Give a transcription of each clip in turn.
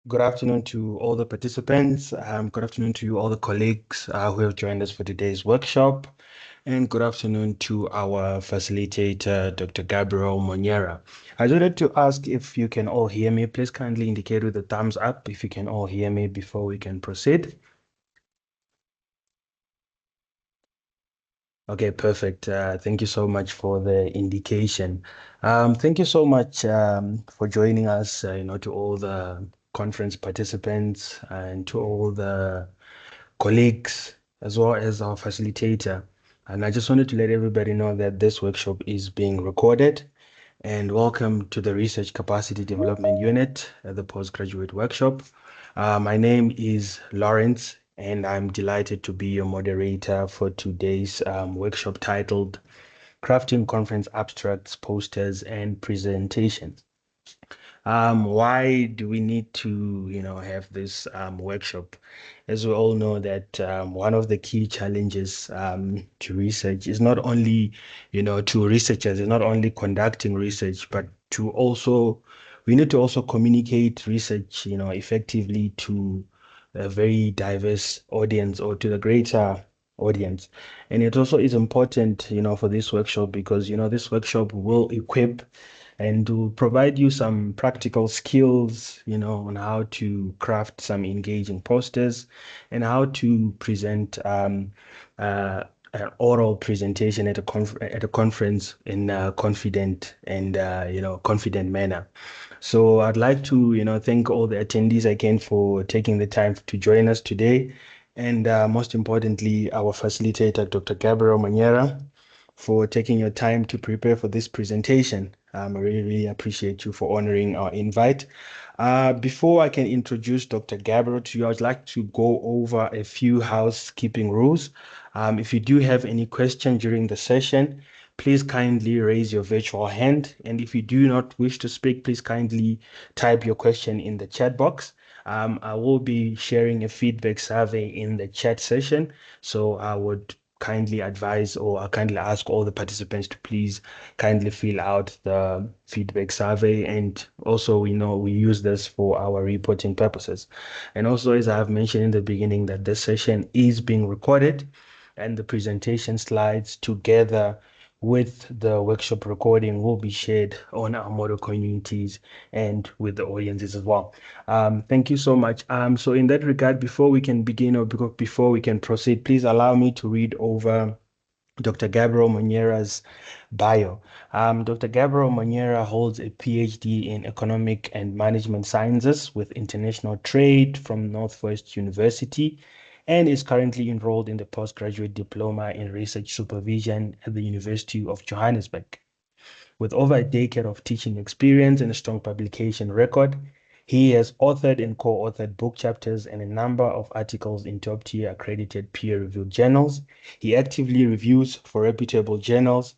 Good afternoon to all the participants. Good afternoon to you, all the colleagues who have joined us for today's workshop. And good afternoon to our facilitator, Dr. Gabriel Monera. I just wanted to ask if you can all hear me. Please kindly indicate with a thumbs up if you can all hear me before we can proceed. Okay, perfect. Thank you so much for the indication. Thank you so much for joining us, to all the conference participants and to all the colleagues, as well as our facilitator. And I just wanted to let everybody know that this workshop is being recorded. And welcome to the Research Capacity Development Unit at the Postgraduate Workshop. My name is Lawrence, and I'm delighted to be your moderator for today's workshop titled Crafting Conference Abstracts, Posters, and Presentations. Why do we need to, have this workshop? As we all know that one of the key challenges to research is not only, to researchers, is not only conducting research, but we need to also communicate research, effectively to a very diverse audience or to the greater audience. And it also is important, for this workshop because, this workshop will equip and to provide you some practical skills, on how to craft some engaging posters and how to present an oral presentation at a conference in a confident and confident manner. So I'd like to thank all the attendees again for taking the time to join us today, and most importantly, our facilitator, Dr. Gabriel Manera, for taking your time to prepare for this presentation. I really, really appreciate you for honoring our invite. Before I can introduce Dr. Gabriel to you, I'd like to go over a few housekeeping rules. If you do have any question during the session, please kindly raise your virtual hand. And if you do not wish to speak, please kindly type your question in the chat box. I will be sharing a feedback survey in the chat session. So I would kindly advise or I kindly ask all the participants to please kindly fill out the feedback survey. And also, we use this for our reporting purposes. And also, as I have mentioned in the beginning, that this session is being recorded and the presentation slides together with the workshop recording will be shared on our model communities and with the audiences as well. Thank you so much. So in that regard, before we can begin or before we can proceed, please allow me to read over Dr. Gabriel Monera's bio. Dr. Gabriel Monera holds a PhD in Economic and Management Sciences with International Trade from Northwest University and is currently enrolled in the postgraduate diploma in research supervision at the University of Johannesburg. With over a decade of teaching experience and a strong publication record, he has authored and co-authored book chapters and a number of articles in top-tier accredited peer-reviewed journals. He actively reviews for reputable journals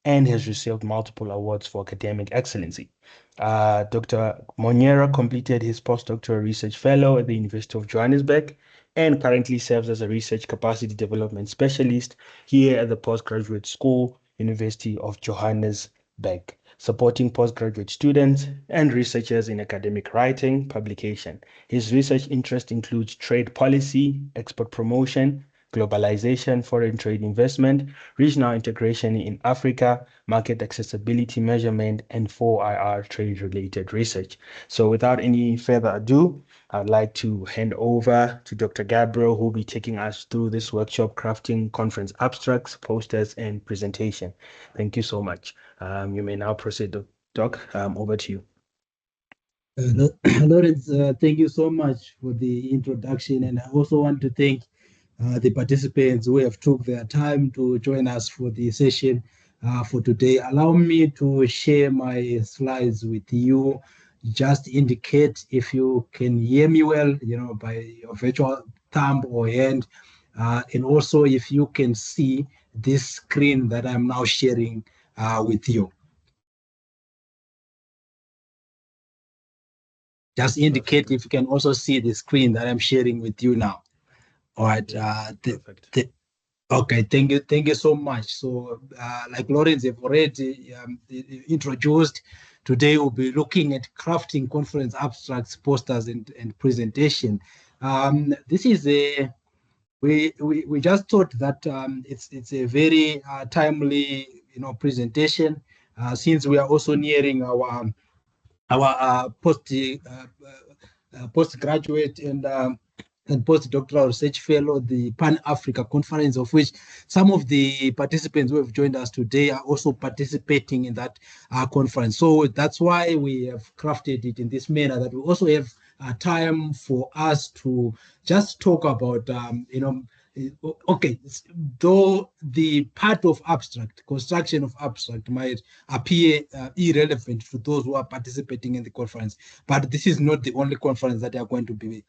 and has received multiple awards for academic excellency. Dr. Monera completed his postdoctoral research fellow at the University of Johannesburg and currently serves as a research capacity development specialist here at the Postgraduate School, University of Johannesburg, supporting postgraduate students and researchers in academic writing, publication. His research interest includes trade policy, export promotion, globalization, foreign trade investment, regional integration in Africa, market accessibility measurement, and 4IR trade-related research. So without any further ado, I'd like to hand over to Dr. Gabriel, who will be taking us through this workshop, crafting conference abstracts, posters, and presentation. Thank you so much. You may now proceed, Doc. Over to you. Lawrence, thank you so much for the introduction, and I also want to thank the participants who have took their time to join us for the session for today. Allow me to share my slides with you. Just indicate if you can hear me well, by your virtual thumb or hand, and also if you can see this screen that I'm now sharing with you. Just indicate if you can also see the screen that I'm sharing with you now. All right. Perfect. Okay, thank you so much. So, like Lawrence have already introduced, today we'll be looking at crafting conference abstracts, posters, and presentation. This is we just thought that it's a very timely presentation, since we are also nearing our postgraduate and postdoctoral research fellow, the Pan Africa Conference, of which some of the participants who have joined us today are also participating in that conference. So that's why we have crafted it in this manner, that we also have time for us to just talk about, okay, though the part of abstract, construction of abstract might appear irrelevant to those who are participating in the conference, but this is not the only conference that are going to be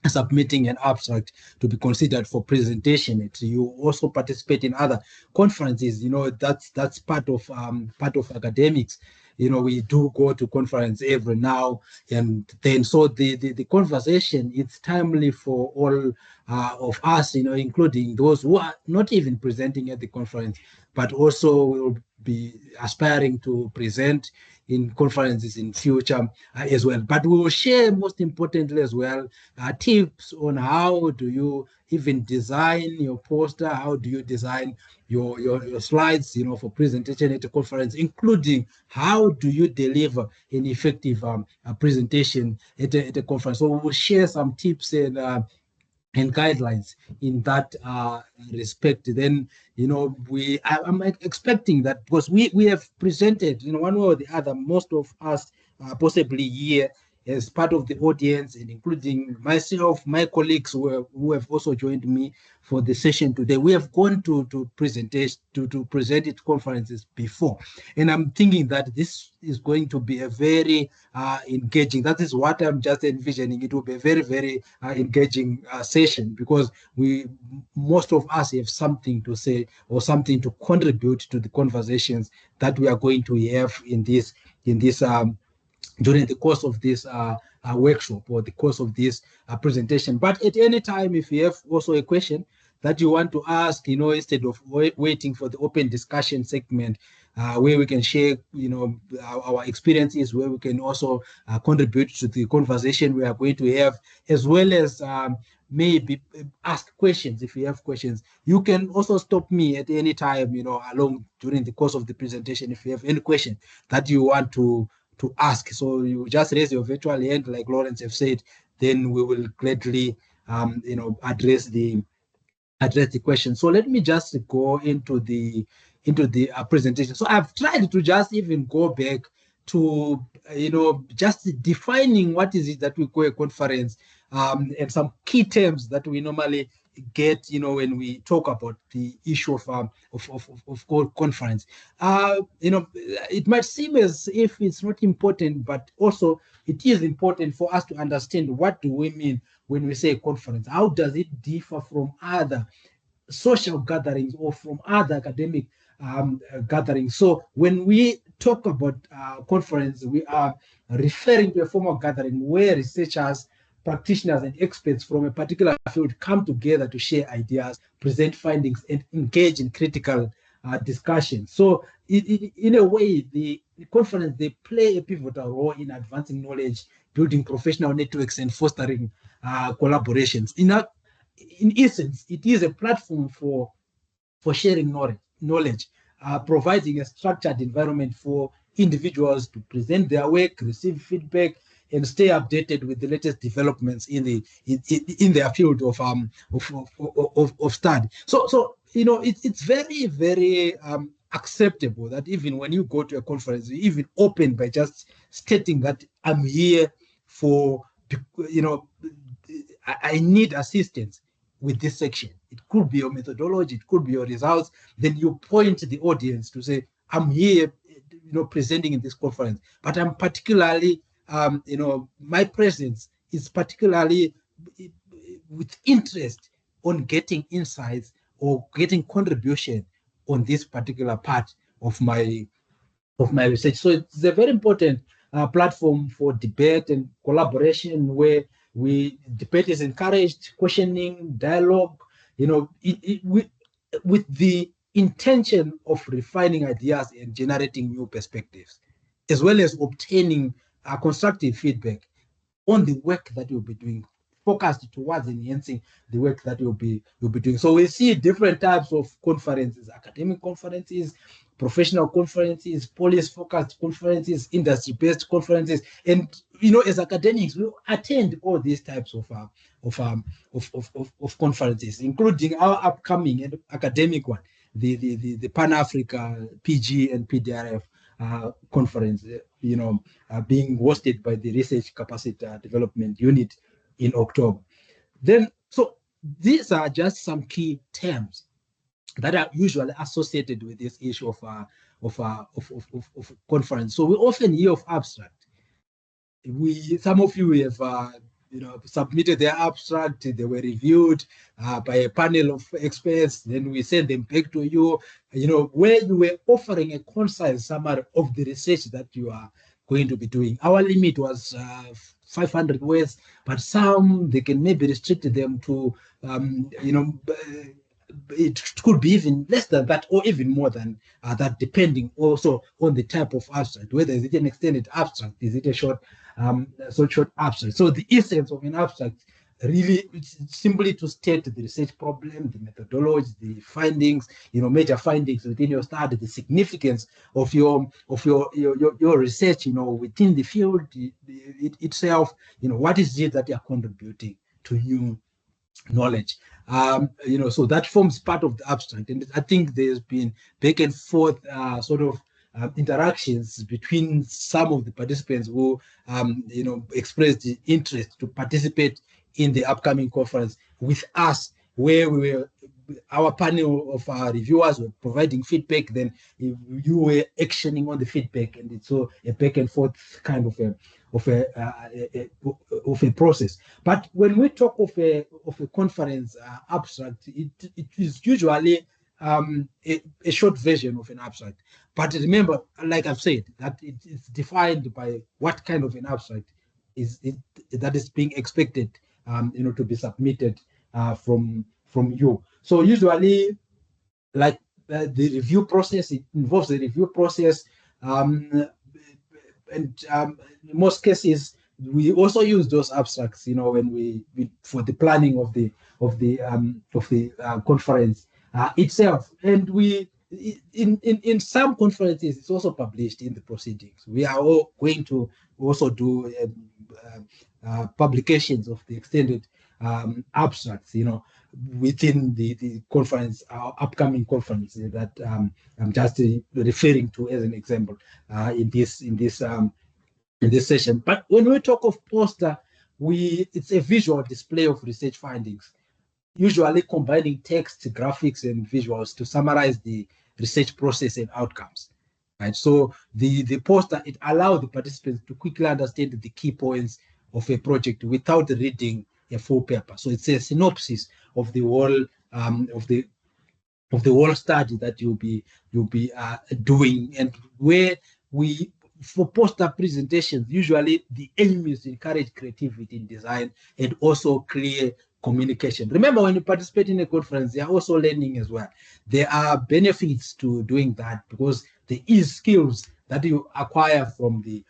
submitting an abstract to be considered for presentation. You also participate in other conferences. That's part of academics. We do go to conference every now and then. So the conversation, it's timely for all of us, including those who are not even presenting at the conference, but also will be aspiring to present in conferences in future as well. But we will share, most importantly as well, tips on how do you even design your poster, how do you design your slides, for presentation at a conference, including how do you deliver an effective presentation at a conference. So we will share some tips and guidelines in that respect. Then, I'm expecting that, because we have presented, one way or the other, most of us possibly here as part of the audience, and including myself, my colleagues who have also joined me for the session today. We have gone to presentation to present at conferences before, and I'm thinking that this is going to be a very engaging. That is what I'm just envisioning. It will be a very, very engaging session, because most of us have something to say or something to contribute to the conversations that we are going to have in this during the course of this workshop, or the course of this presentation. But at any time, if you have also a question that you want to ask, instead of waiting for the open discussion segment, where we can share, our experiences, where we can also contribute to the conversation we are going to have, as well as maybe ask questions. If you have questions, you can also stop me at any time, along during the course of the presentation, if you have any question that you want to ask. So you just raise your virtual hand, like Lawrence have said, then we will gladly address the question. So let me just go into the presentation. So I've tried to just even go back to just defining what is it that we call a conference, and some key terms that we normally get when we talk about the issue of conference. It might seem as if it's not important, but also it is important for us to understand what do we mean when we say conference. How does it differ from other social gatherings or from other academic gatherings? So when we talk about conference, we are referring to a formal gathering where researchers, practitioners, and experts from a particular field come together to share ideas, present findings, and engage in critical discussion. So in a way, the conference, they play a pivotal role in advancing knowledge, building professional networks, and fostering collaborations. In essence, it is a platform for sharing knowledge, providing a structured environment for individuals to present their work, receive feedback, and stay updated with the latest developments in their field of study. So it's very, very acceptable that even when you go to a conference, you even open by just stating that I'm here for, I need assistance with this section. It could be your methodology, it could be your results. Then you point the audience to say, I'm here, presenting in this conference, but I'm particularly, my presence is particularly with interest on getting insights or getting contribution on this particular part of my research. So it's a very important platform for debate and collaboration, where debate is encouraged, questioning, dialogue, with the intention of refining ideas and generating new perspectives, as well as obtaining constructive feedback on the work that you'll be doing, focused towards enhancing the work that you'll be doing. So we see different types of conferences: academic conferences, professional conferences, policy-focused conferences, industry-based conferences, and as academics, we attend all these types of conferences, including our upcoming and academic one, the Pan Africa PG and PDRF conference, being hosted by the Research Capacity Development Unit in October. Then, so these are just some key terms that are usually associated with this issue of conference. So we often hear of abstract. Some of you have submitted their abstract. They were reviewed by a panel of experts. Then we send them back to you, where you were offering a concise summary of the research that you are going to be doing. Our limit was 500 words, but some, they can maybe restrict them to, it could be even less than that or even more than that, depending also on the type of abstract, whether is it an extended abstract, is it a short abstract. So the essence of an abstract really it's simply to state the research problem, the methodology, the findings, major findings within your study, the significance of your research, within the field itself, what is it that you are contributing to new knowledge. So that forms part of the abstract, and I think there's been back and forth interactions between some of the participants who expressed the interest to participate in the upcoming conference with us, where our panel of our reviewers were providing feedback, then you were actioning on the feedback, and it's so a back and forth kind of a process. But when we talk of a conference abstract, it is usually a short version of an abstract. But remember, like I've said, that it's defined by what kind of an abstract that is being expected, to be submitted from you. So usually, like the review process, it involves a review process, and in most cases, we also use those abstracts, when we for the planning of the conference itself. And we in some conferences, it's also published in the proceedings. We are all going to also do publications of the extended abstracts, within the conference, our upcoming conference that I'm just referring to as an example in this session. But when we talk of poster, it's a visual display of research findings, usually combining text, graphics, and visuals to summarize the research process and outcomes. Right. So the poster, it allows the participants to quickly understand the key points of a project without reading a full paper. So it's a synopsis of the whole whole study that you'll be doing, and where for poster presentations, usually the aim is to encourage creativity in design and also clear communication. Remember, when you participate in a conference, you're also learning as well. There are benefits to doing that because there is skills that you acquire from the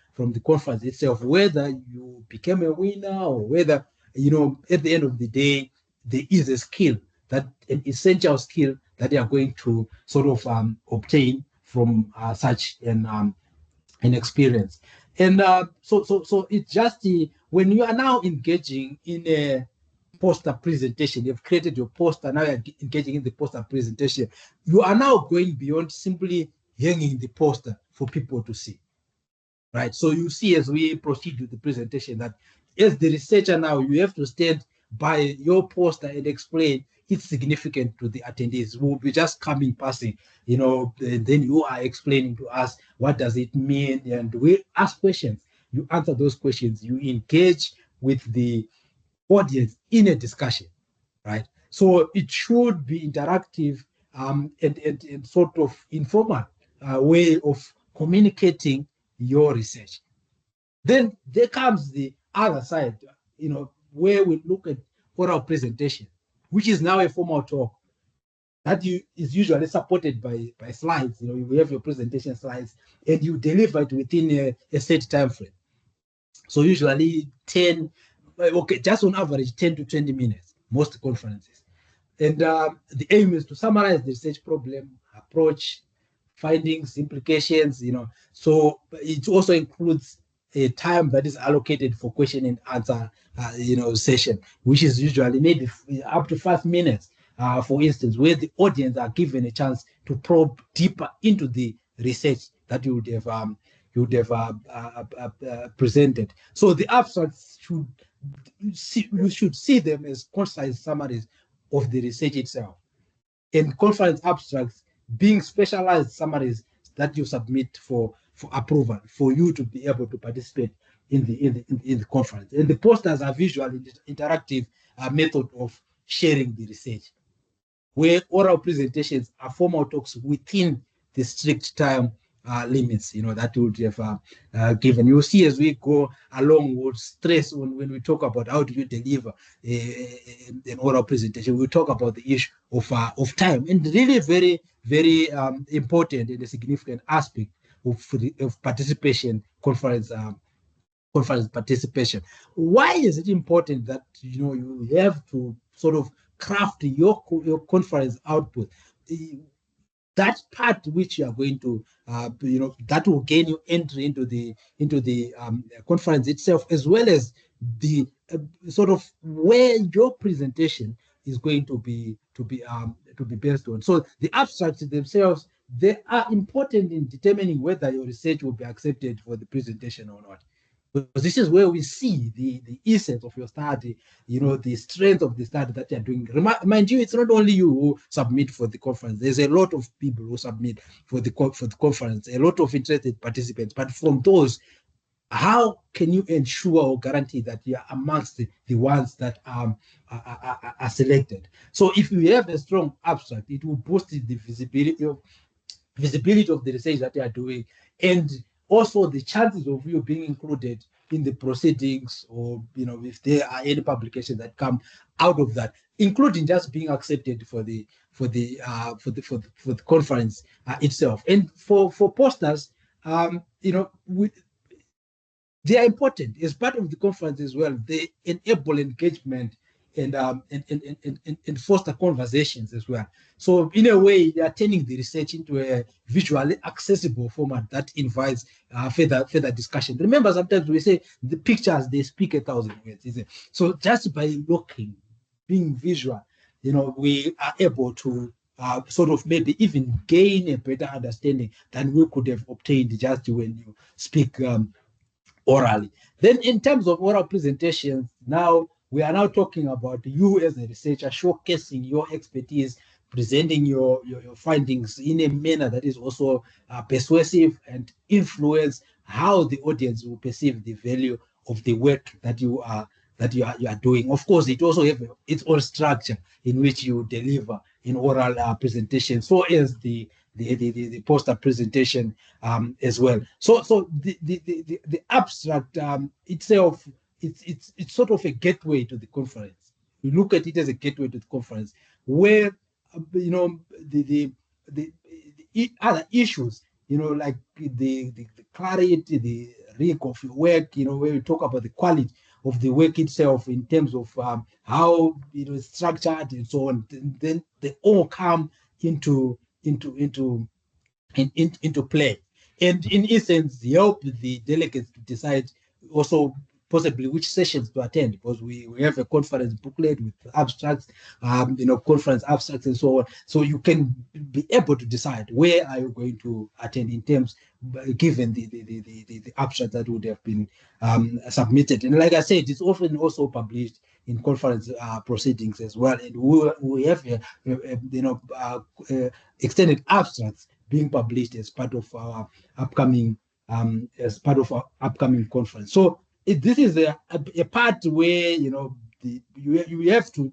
conference itself, whether you became a winner or whether, at the end of the day, there is a skill, that an essential skill that you are going to sort of obtain from such an experience. And so it's just when you are now engaging in a poster presentation, you've created your poster, now you're engaging in the poster presentation, you are now going beyond simply hanging the poster for people to see, right? So you see, as we proceed with the presentation, that as the researcher now, you have to stand by your poster and explain it's significant to the attendees who will be just coming, passing, and then you are explaining to us what does it mean, and we ask questions. You answer those questions. You engage with the audience in a discussion, right? So it should be interactive and sort of informal way of communicating your research. Then there comes the other side, where we look at oral presentation, which is now a formal talk. that is usually supported by slides. You have your presentation slides, and you deliver it within a set time frame. So usually 10, okay, just on average 10 to 20 minutes, most conferences. And the aim is to summarize the research problem, approach, findings, implications, So it also includes a time that is allocated for question and answer, session, which is usually maybe up to 5 minutes, for instance, where the audience are given a chance to probe deeper into the research that you would have presented. So the abstracts you should see them as concise summaries of the research itself, and conference abstracts being specialized summaries that you submit for approval for you to be able to participate in the conference. And the posters are visual interactive method of sharing the research, where oral presentations are formal talks within the strict time limits, that would have given. You'll see as we go along, we'll stress when we talk about how do you deliver an oral presentation, we'll talk about the issue of time, and really very, very important and a significant aspect of participation, conference participation. Why is it important that you have to sort of craft your conference output? That part which you are going to, that will gain you entry into the conference itself, as well as the sort of where your presentation is going to be based on. So the abstracts themselves, they are important in determining whether your research will be accepted for the presentation or not. Because this is where we see the essence of your study, the strength of the study that you're doing. Mind you, it's not only you who submit for the conference. There's a lot of people who submit for the conference, a lot of interested participants. But from those, how can you ensure or guarantee that you are amongst the ones that are selected? So if you have a strong abstract, it will boost the visibility of the research that you are doing, and also the chances of you being included in the proceedings, or if there are any publications that come out of that, including just being accepted for the conference itself. And for posters, they are important as part of the conference as well. They enable engagement and foster conversations as well. So in a way, they are turning the research into a visually accessible format that invites further discussion. Remember, sometimes we say the pictures, they speak 1,000 words. Isn't it? So just by looking, being visual, we are able to sort of maybe even gain a better understanding than we could have obtained just when you speak orally. Then in terms of oral presentations, now we are now talking about you as a researcher showcasing your expertise, presenting your findings in a manner that is also persuasive and influence how the audience will perceive the value of the work that you are doing. Of course, it also has its own structure in which you deliver in oral presentation, so as the poster presentation as well. So the abstract itself, it's sort of a gateway to the conference. We look at it as a gateway to the conference, where the other issues, like the clarity, the rig of your work, where we talk about the quality of the work itself in terms of how it's structured and so on. Then they all come into play, and in essence help the delegates to decide also possibly which sessions to attend, because we have a conference booklet with abstracts, conference abstracts and so on. So you can be able to decide where are you going to attend in terms, given the abstract that would have been submitted. And like I said, it's often also published in conference proceedings as well. And we have extended abstracts being published as part of our upcoming conference. So this is a part where you have to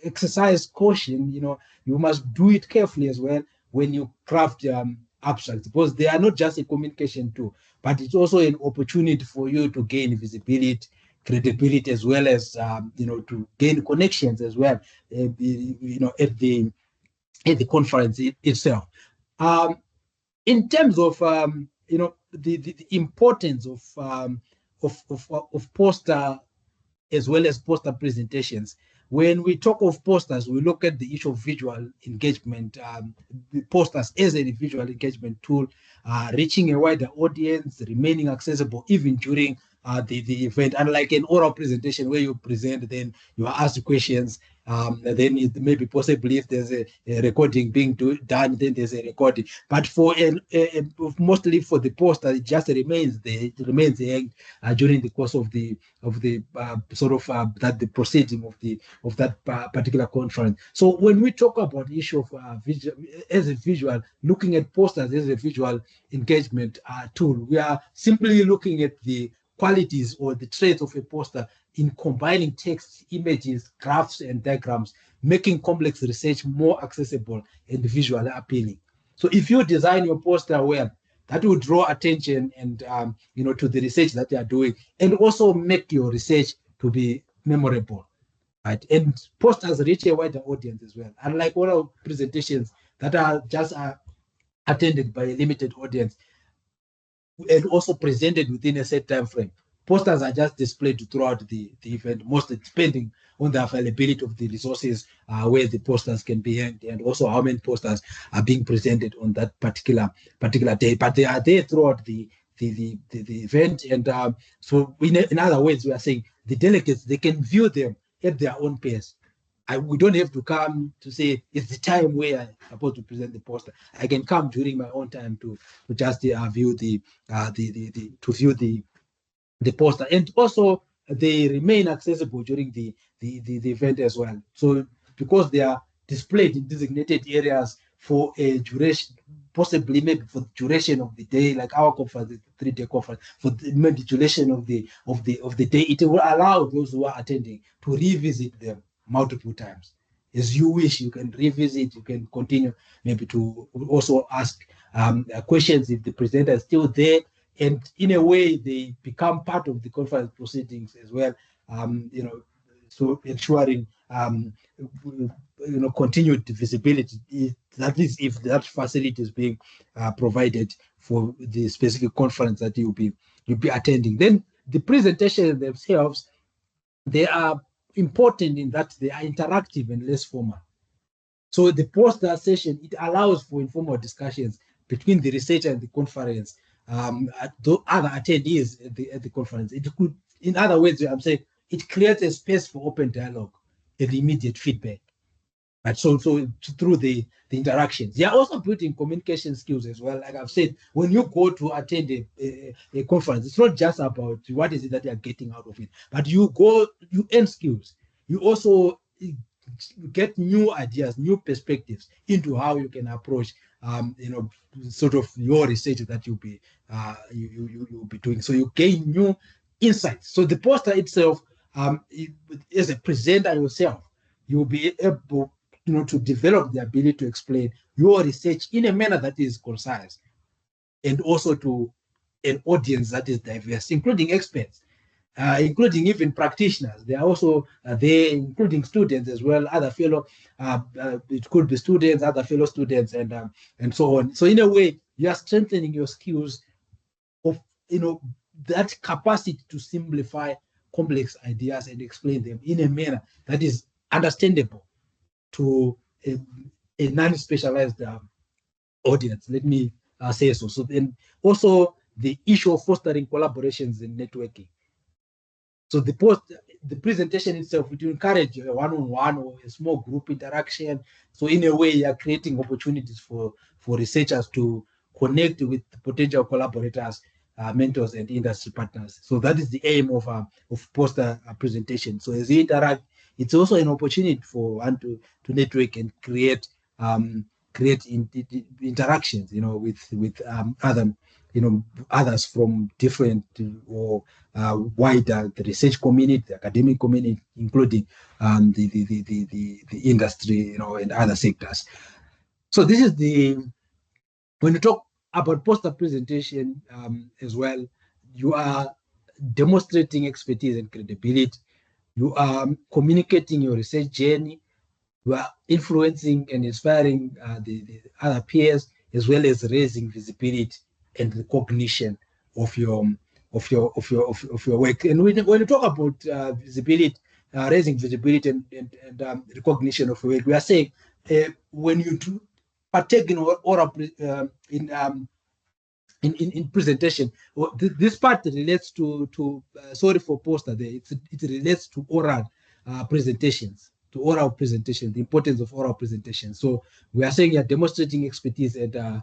exercise caution. You must do it carefully as well when you craft abstracts, because they are not just a communication tool, but it's also an opportunity for you to gain visibility, credibility as well as to gain connections as well, at the conference itself. In terms of the importance of poster as well as poster presentations. When we talk of posters, we look at the issue of visual engagement, the posters as a visual engagement tool, reaching a wider audience, remaining accessible even during the event. Unlike an oral presentation where you present, then you are asked questions, then it may be possibly if there's a recording being done, then there's a recording. But for mostly for the poster, it just remains there. It remains there during the course of the that the proceeding of that particular conference. So when we talk about the issue of as a visual, looking at posters as a visual engagement tool, we are simply looking at the qualities or the traits of a poster in combining text, images, graphs, and diagrams, making complex research more accessible and visually appealing. So if you design your poster well, that will draw attention and to the research that you are doing, and also make your research to be memorable, right? And posters reach a wider audience as well. Unlike oral presentations that are just attended by a limited audience and also presented within a set time frame, posters are just displayed throughout the event, mostly depending on the availability of the resources where the posters can be hanged, and also how many posters are being presented on that particular day. But they are there throughout the event, and so in other words, we are saying the delegates, they can view them at their own pace. We don't have to come to say it's the time where I'm supposed to present the poster. I can come during my own time to just view the poster, and also they remain accessible during the event as well. So because they are displayed in designated areas for a duration, possibly maybe for the duration of the day, like our conference, the 3-day conference, for maybe the duration of the day, it will allow those who are attending to revisit them multiple times. As you wish, you can revisit, you can continue maybe to also ask questions if the presenter is still there. And in a way, they become part of the conference proceedings as well, so ensuring, continued visibility. That is, if that facility is being provided for the specific conference that you'll be attending. Then the presentations themselves, they are important in that they are interactive and less formal. So the poster session, it allows for informal discussions between the researcher and the conference, the other attendees at the conference. It could, in other words, I'm saying it creates a space for open dialogue and immediate feedback. Right? So through the interactions, they are also building communication skills as well. Like I've said, when you go to attend a conference, it's not just about what is it that you are getting out of it, but you earn skills. You also get new ideas, new perspectives into how you can approach, sort of your research that you'll be doing. So you gain new insights. So the poster itself, as a presenter yourself, you'll be able, to develop the ability to explain your research in a manner that is concise, and also to an audience that is diverse, including experts. Including even practitioners. They are also there, including students as well, other fellow, it could be students, other fellow students, and so on. So in a way, you are strengthening your skills of, that capacity to simplify complex ideas and explain them in a manner that is understandable to a non-specialized audience. Let me say so. So then also the issue of fostering collaborations and networking. So the presentation itself would encourage a one-on-one or a small group interaction. So in a way, you are creating opportunities for researchers to connect with potential collaborators, mentors, and industry partners. So that is the aim of poster presentation. So as you interact, it's also an opportunity for one to network and create interactions, with other. Others from different or wider the research community, the academic community, including the industry, and other sectors. So this is when you talk about poster presentation as well, you are demonstrating expertise and credibility. You are communicating your research journey. You are influencing and inspiring the other peers, as well as raising visibility and recognition of your work. And when you talk about visibility, raising visibility and recognition of your work, we are saying when you partake in in presentation, this part relates to sorry for poster there. It relates to oral presentations, the importance of oral presentation. So we are saying you're demonstrating expertise and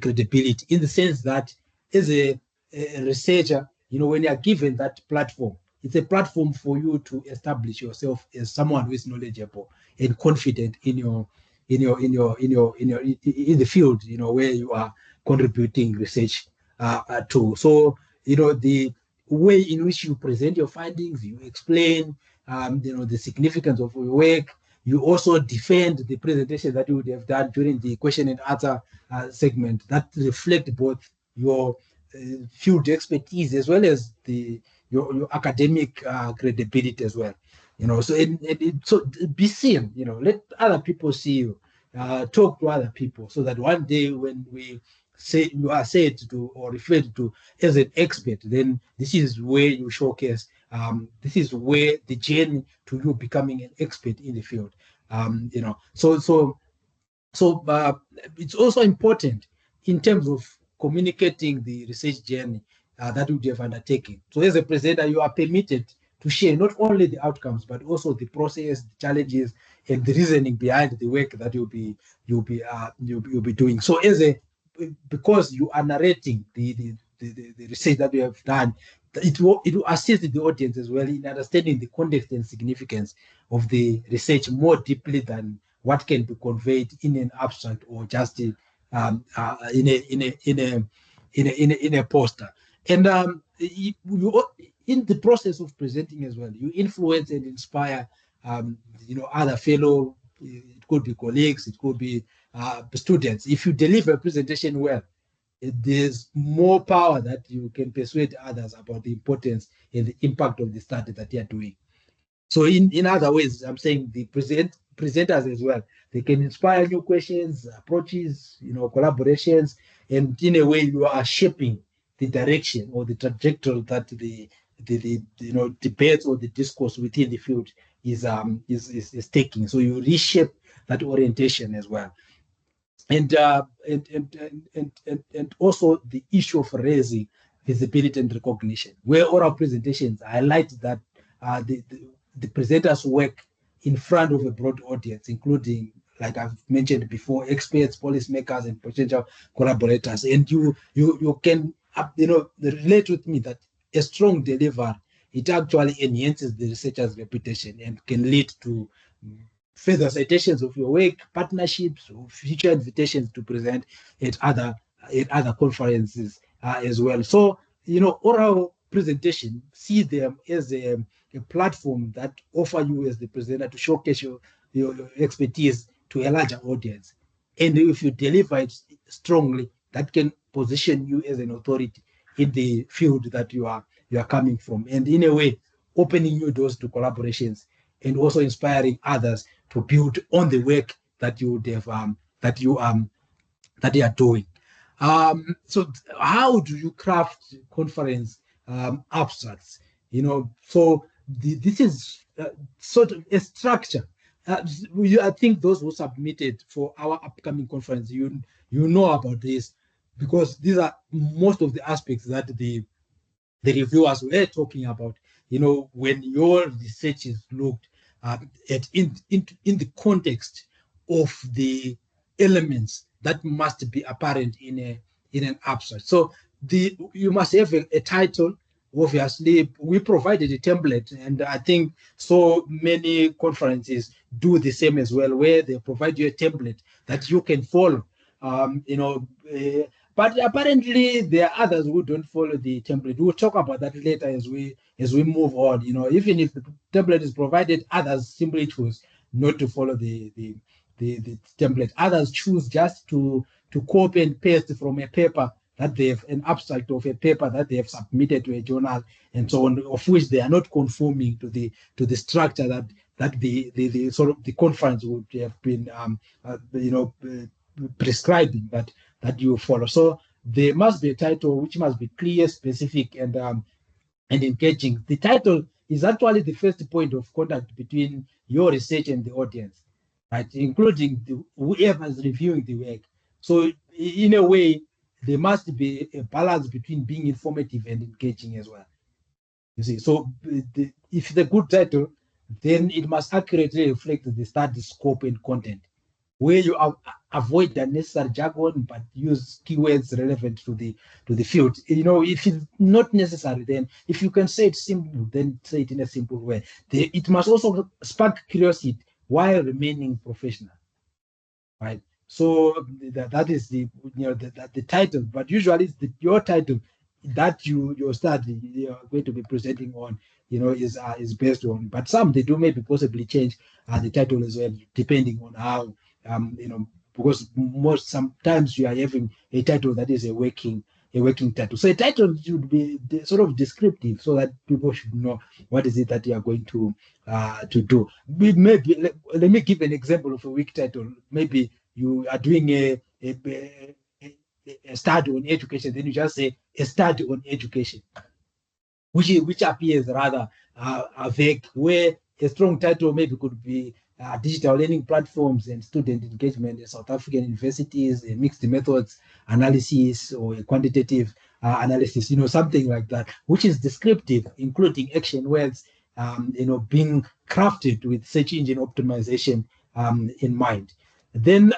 credibility in the sense that as a researcher, when you are given that platform, it's a platform for you to establish yourself as someone who is knowledgeable and confident in the field, where you are contributing research to. So, the way in which you present your findings, you explain, the significance of your work. You also defend the presentation that you would have done during the question and answer segment that reflect both your field expertise as well as your academic credibility as well. So be seen. Let other people see you. Talk to other people so that one day when we say you are said to or referred to as an expert, then this is where you showcase. This is where the journey to you becoming an expert in the field. So it's also important in terms of communicating the research journey that you have undertaken. So as a presenter, you are permitted to share not only the outcomes but also the process, the challenges, and the reasoning behind the work that you'll be doing. So because you are narrating the research that you have done, it will assist the audience as well in understanding the context and significance of the research more deeply than what can be conveyed in an abstract or just in a poster. And in the process of presenting as well, you influence and inspire other fellow. It could be colleagues, it could be students. If you deliver a presentation well, there's more power that you can persuade others about the importance and the impact of the study that they are doing. So in other ways, I'm saying the presenters as well, they can inspire new questions, approaches, collaborations, and in a way you are shaping the direction or the trajectory that the debate or the discourse within the field is taking. So you reshape that orientation as well. And also the issue of raising visibility and recognition, where oral presentations highlight that the presenters work in front of a broad audience, including, like I've mentioned before, experts, policymakers, and potential collaborators. And you can relate with me that a strong delivery, it actually enhances the researcher's reputation and can lead to further citations of your work, partnerships, or future invitations to present at other conferences as well. So, oral presentation, see them as a platform that offer you as the presenter to showcase your expertise to a larger audience. And if you deliver it strongly, that can position you as an authority in the field that you are coming from, and in a way opening new doors to collaborations and also inspiring others to build on the work that you would have that you are doing. So how do you craft conference abstracts? So this is sort of a structure. I think those who submitted for our upcoming conference, you know about this, because these are most of the aspects that the reviewers were talking about. When your research is looked at in the context of the elements that must be apparent in an abstract. So you must have a title. Obviously, we provided a template, and I think so many conferences do the same as well, where they provide you a template that you can follow. But apparently there are others who don't follow the template. We'll talk about that later as we move on. Even if the template is provided, others simply choose not to follow the template. Others choose just to copy and paste from a paper that they have an abstract of a paper that they have submitted to a journal and so on, of which they are not conforming to the structure that the sort of the conference would have been prescribing that you follow. So there must be a title which must be clear, specific, and engaging. The title is actually the first point of contact between your research and the audience, right? Including whoever is reviewing the work. So in a way, there must be a balance between being informative and engaging as well. You see, so if it's a good title, then it must accurately reflect the study scope and content, where you avoid unnecessary jargon but use keywords relevant to the field. If it's not necessary, then if you can say it simple, then say it in a simple way. It must also spark curiosity while remaining professional, right? So that is the title, but usually it's your title that your study you're going to be presenting on, is based on. But some they do maybe possibly change the title as well, depending on how because sometimes you are having a title that is a working title. So a title should be sort of descriptive so that people should know what is it that you are going to do. Maybe let me give an example of a weak title. Maybe you are doing a study on education, then you just say a study on education, which appears rather vague, where a strong title maybe could be digital learning platforms and student engagement in South African universities, a mixed methods analysis or a quantitative analysis, something like that, which is descriptive, including action words, being crafted with search engine optimization in mind. Then,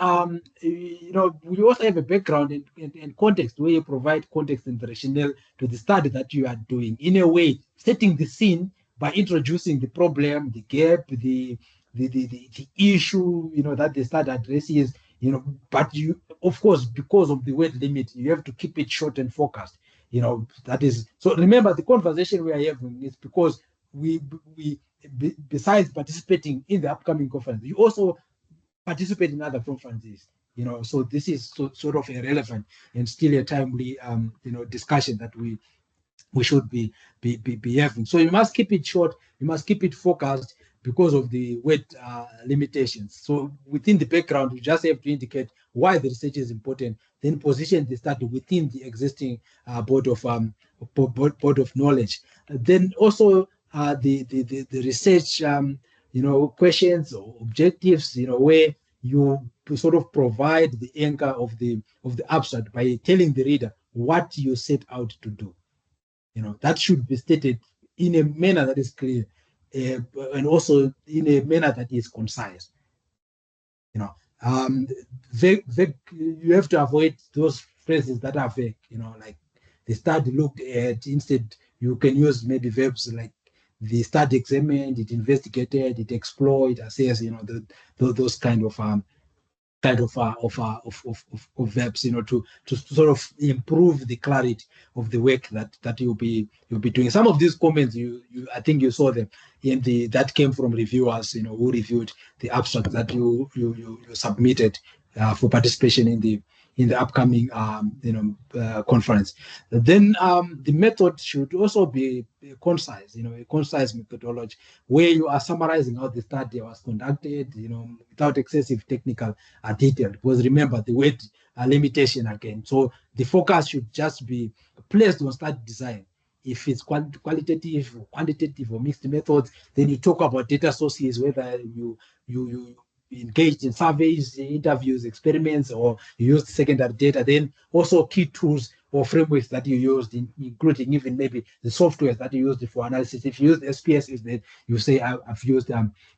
we also have a background and context where you provide context and rationale to the study that you are doing. In a way, setting the scene by introducing the problem, the gap, the issue, that the study addresses, but you, of course, because of the word limit, you have to keep it short and focused. That is, so remember the conversation we are having is because we besides participating in the upcoming conference, you also participate in other conferences, so this is sort of irrelevant and still a timely discussion that we should be having. So you must keep it short, you must keep it focused because of the word limitations. So within the background, you just have to indicate why the research is important, then position the study within the existing board of knowledge. Then also the research questions or objectives, where you sort of provide the anchor of the abstract by telling the reader what you set out to do. That should be stated in a manner that is clear, and also in a manner that is concise. You have to avoid those phrases that are vague, like the study looked at. Instead, you can use maybe verbs like the study examined, it investigated, it explored, assessed, those kind of verbs, to sort of improve the clarity of the work that you'll be doing. Some of these comments you I think you saw them that came from reviewers, who reviewed the abstract that you submitted for participation in the upcoming conference. Then the method should also be concise, a concise methodology where you are summarizing how the study was conducted, without excessive technical detail. Because remember the word limitation again. So the focus should just be placed on study design. If it's qualitative or quantitative or mixed methods, then you talk about data sources, whether you engaged in surveys, interviews, experiments, or you used secondary data. Then also key tools or frameworks that you used, including even maybe the software that you used for analysis. If you used SPSS, then you say I've used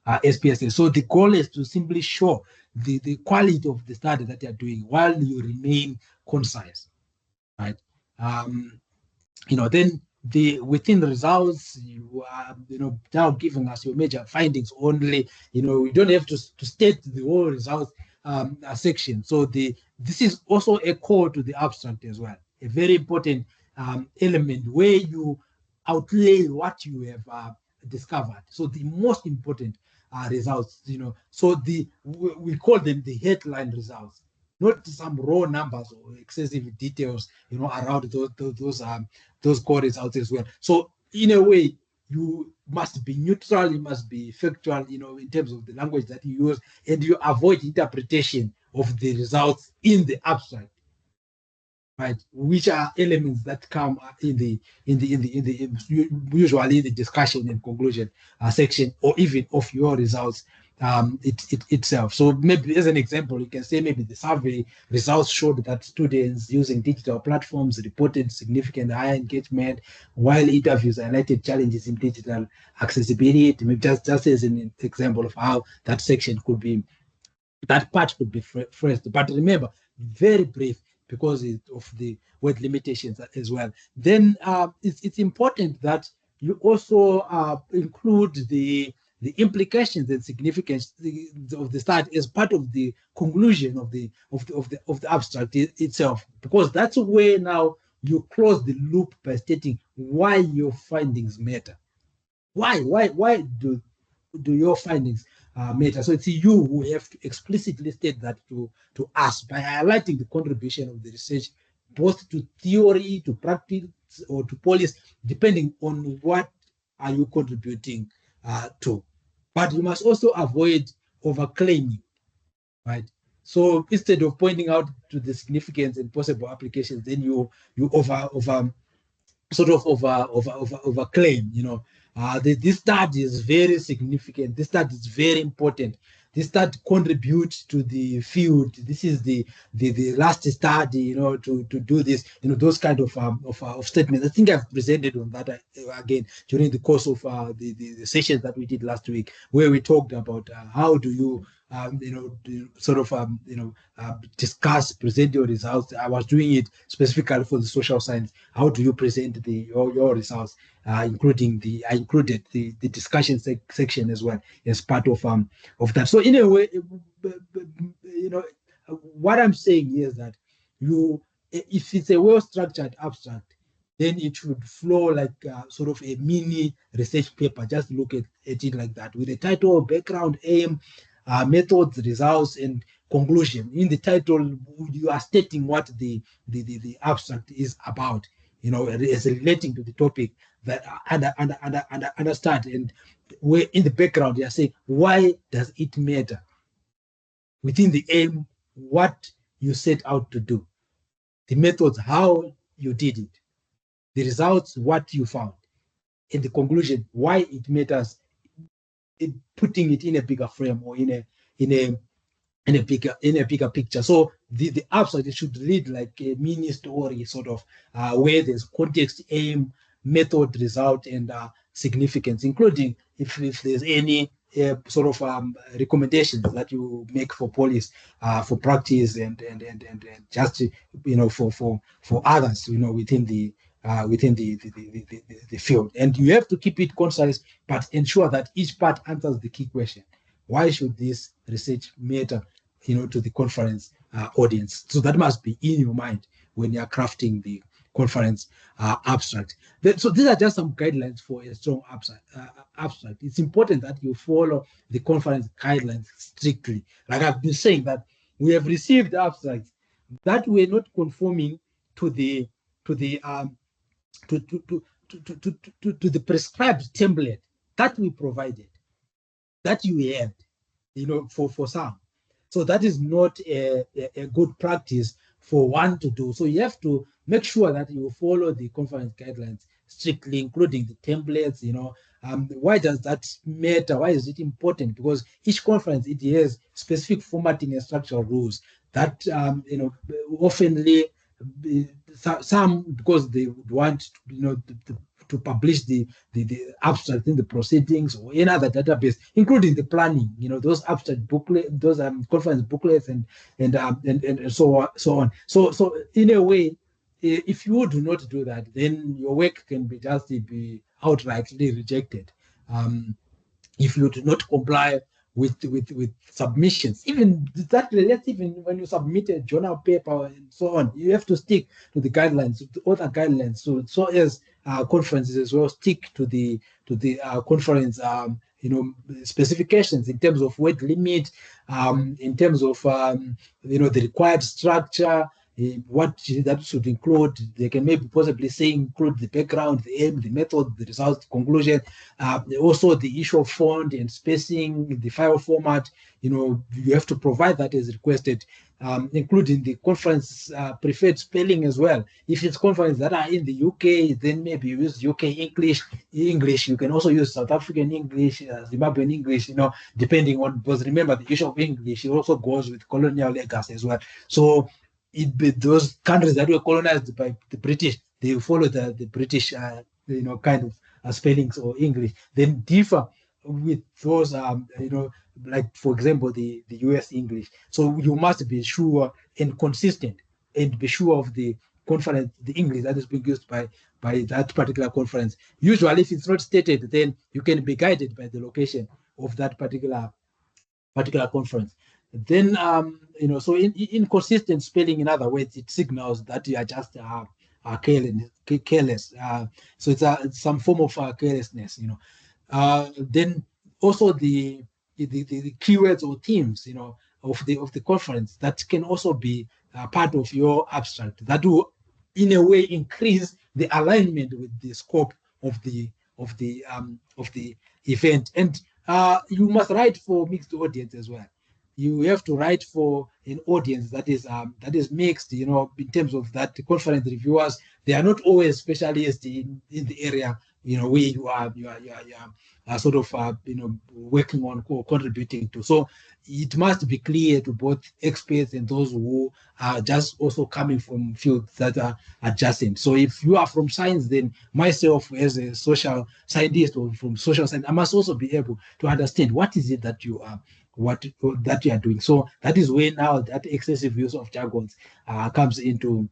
SPSS. So the goal is to simply show the quality of the study that you're doing while you remain concise, right? Then within the results, you are now giving us your major findings only. You don't have to state the whole results section. So this is also a core to the abstract as well, a very important element where you outlay what you have discovered. So the most important results, so we call them the headline results. not some raw numbers or excessive details, around those core results as well. So in a way, you must be neutral, you must be factual, in terms of the language that you use, and you avoid interpretation of the results in the abstract, right? Which are elements that come usually in the discussion and conclusion section, or even of your results itself. So maybe as an example, you can say maybe the survey results showed that students using digital platforms reported significant higher engagement, while interviews highlighted challenges in digital accessibility. Maybe just as an example of how that section could be, that part could be phrased. But remember, very brief, because of the word limitations as well. Then it's important that you also include the implications and significance of the study as part of the conclusion of the abstract itself, because that's where now you close the loop by stating why your findings matter. Why do your findings matter? So it's you who have to explicitly state that to us by highlighting the contribution of the research, both to theory, to practice, or to policy, depending on what are you contributing to. But you must also avoid overclaiming, right? So instead of pointing out to the significance and possible applications, then you overclaim, this study is very significant, this study is very important, this study contributes to the field, this is the last study, to do this, those kind of statements. I think I've presented on that again during the course of the sessions that we did last week, where we talked about how do you discuss, present your results. I was doing it specifically for the social science. How do you present your results, including I included the discussion section as well as part of that. So in a way, what I'm saying here is that if it's a well-structured abstract, then it should flow like sort of a mini research paper. Just look at it like that, with a title, background, aim, methods, results, and conclusion. In the title, you are stating what the abstract is about, as relating to the topic that understand. And where in the background, you are saying, why does it matter? Within the aim, what you set out to do. The methods, how you did it. The results, what you found. In the conclusion, why it matters, putting it in a bigger frame, or in a bigger picture. So the abstract, it should read like a mini story, sort of, where there's context, aim, method, result, and significance, including if there's any sort of recommendations that you make for police, for practice, and just for others, within the field. And you have to keep it concise, but ensure that each part answers the key question: why should this research matter, to the conference audience? So that must be in your mind when you are crafting the conference abstract. So these are just some guidelines for a strong abstract. It's important that you follow the conference guidelines strictly. Like I've been saying, that we have received abstracts that were not conforming to the prescribed template that we provided, that you had, for some. So that is not a good practice for one to do. So you have to make sure that you follow the conference guidelines strictly, including the templates. Why does that matter? Why is it important? Because each conference, it has specific formatting and structural rules that oftenly, some, because they want to publish the abstract in the proceedings or in other database, including the planning, those abstract booklet, those conference booklets, and so on. So in a way, if you do not do that, then your work can be outrightly rejected. If you do not comply with submissions, even when you submit a journal paper and so on, you have to stick to the guidelines, to the other guidelines, so as conferences as well stick to the conference specifications in terms of word limit, in terms of the required structure, what that should include. They can maybe possibly say include the background, the aim, the method, the result, the conclusion, also the issue of font and spacing, the file format. You have to provide that as requested, including the conference preferred spelling as well. If it's conferences that are in the UK, then maybe you use UK English. You can also use South African English, Zimbabwean English, depending on, because remember the issue of English, it also goes with colonial legacy as well. So those countries that were colonized by the British, they follow the British, kind of spellings or English, then differ with those, like for example, the US English. So you must be sure and consistent and be sure of the conference, the English that is being used by that particular conference. Usually, if it's not stated, then you can be guided by the location of that particular conference. Then, so inconsistent spelling, in other words, it signals that you are just careless. So it's some form of carelessness, Then also the keywords or themes, of the conference that can also be part of your abstract. That will, in a way, increase the alignment with the scope of the event. And you must write for mixed audience as well. You have to write for an audience that is mixed, in terms of that. The conference reviewers, they are not always specialists in the area, where you are sort of working on or contributing to. So it must be clear to both experts and those who are just also coming from fields that are adjacent. So if you are from science, then myself as a social scientist or from social science, I must also be able to understand what is it that you are doing. So that is where now that excessive use of jargons comes into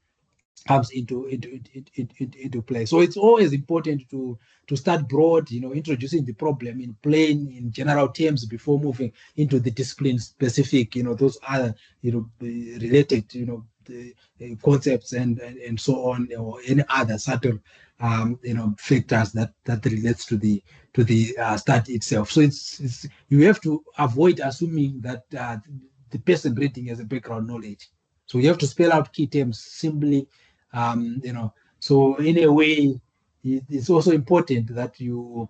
play. So it's always important to start broad, introducing the problem in plain, in general terms before moving into the discipline specific, those other, related, the concepts and so on, or any other subtle, factors that relates to the study itself. So it's you have to avoid assuming that the person reading has a background knowledge. So you have to spell out key terms simply. So in a way, it's also important that you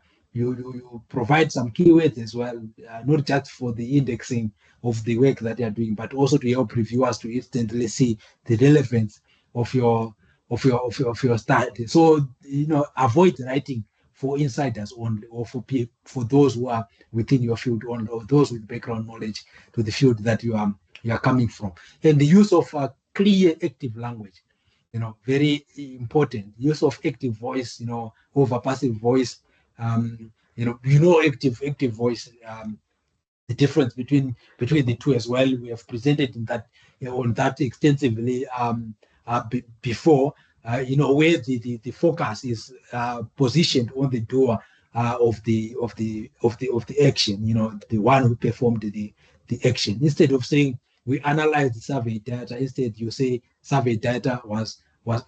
provide some keywords as well, not just for the indexing of the work that you're doing, but also to help reviewers to instantly see the relevance of your study. So avoid writing for insiders only, or for those who are within your field only, or those with background knowledge to the field that you are coming from. And the use of clear active language, very important. Use of active voice, over passive voice. Active voice. The difference between the two as well. We have presented on that extensively before. Where the focus is positioned on the doer of the action. The one who performed the action. Instead of saying we analyzed the survey data, instead you say survey data was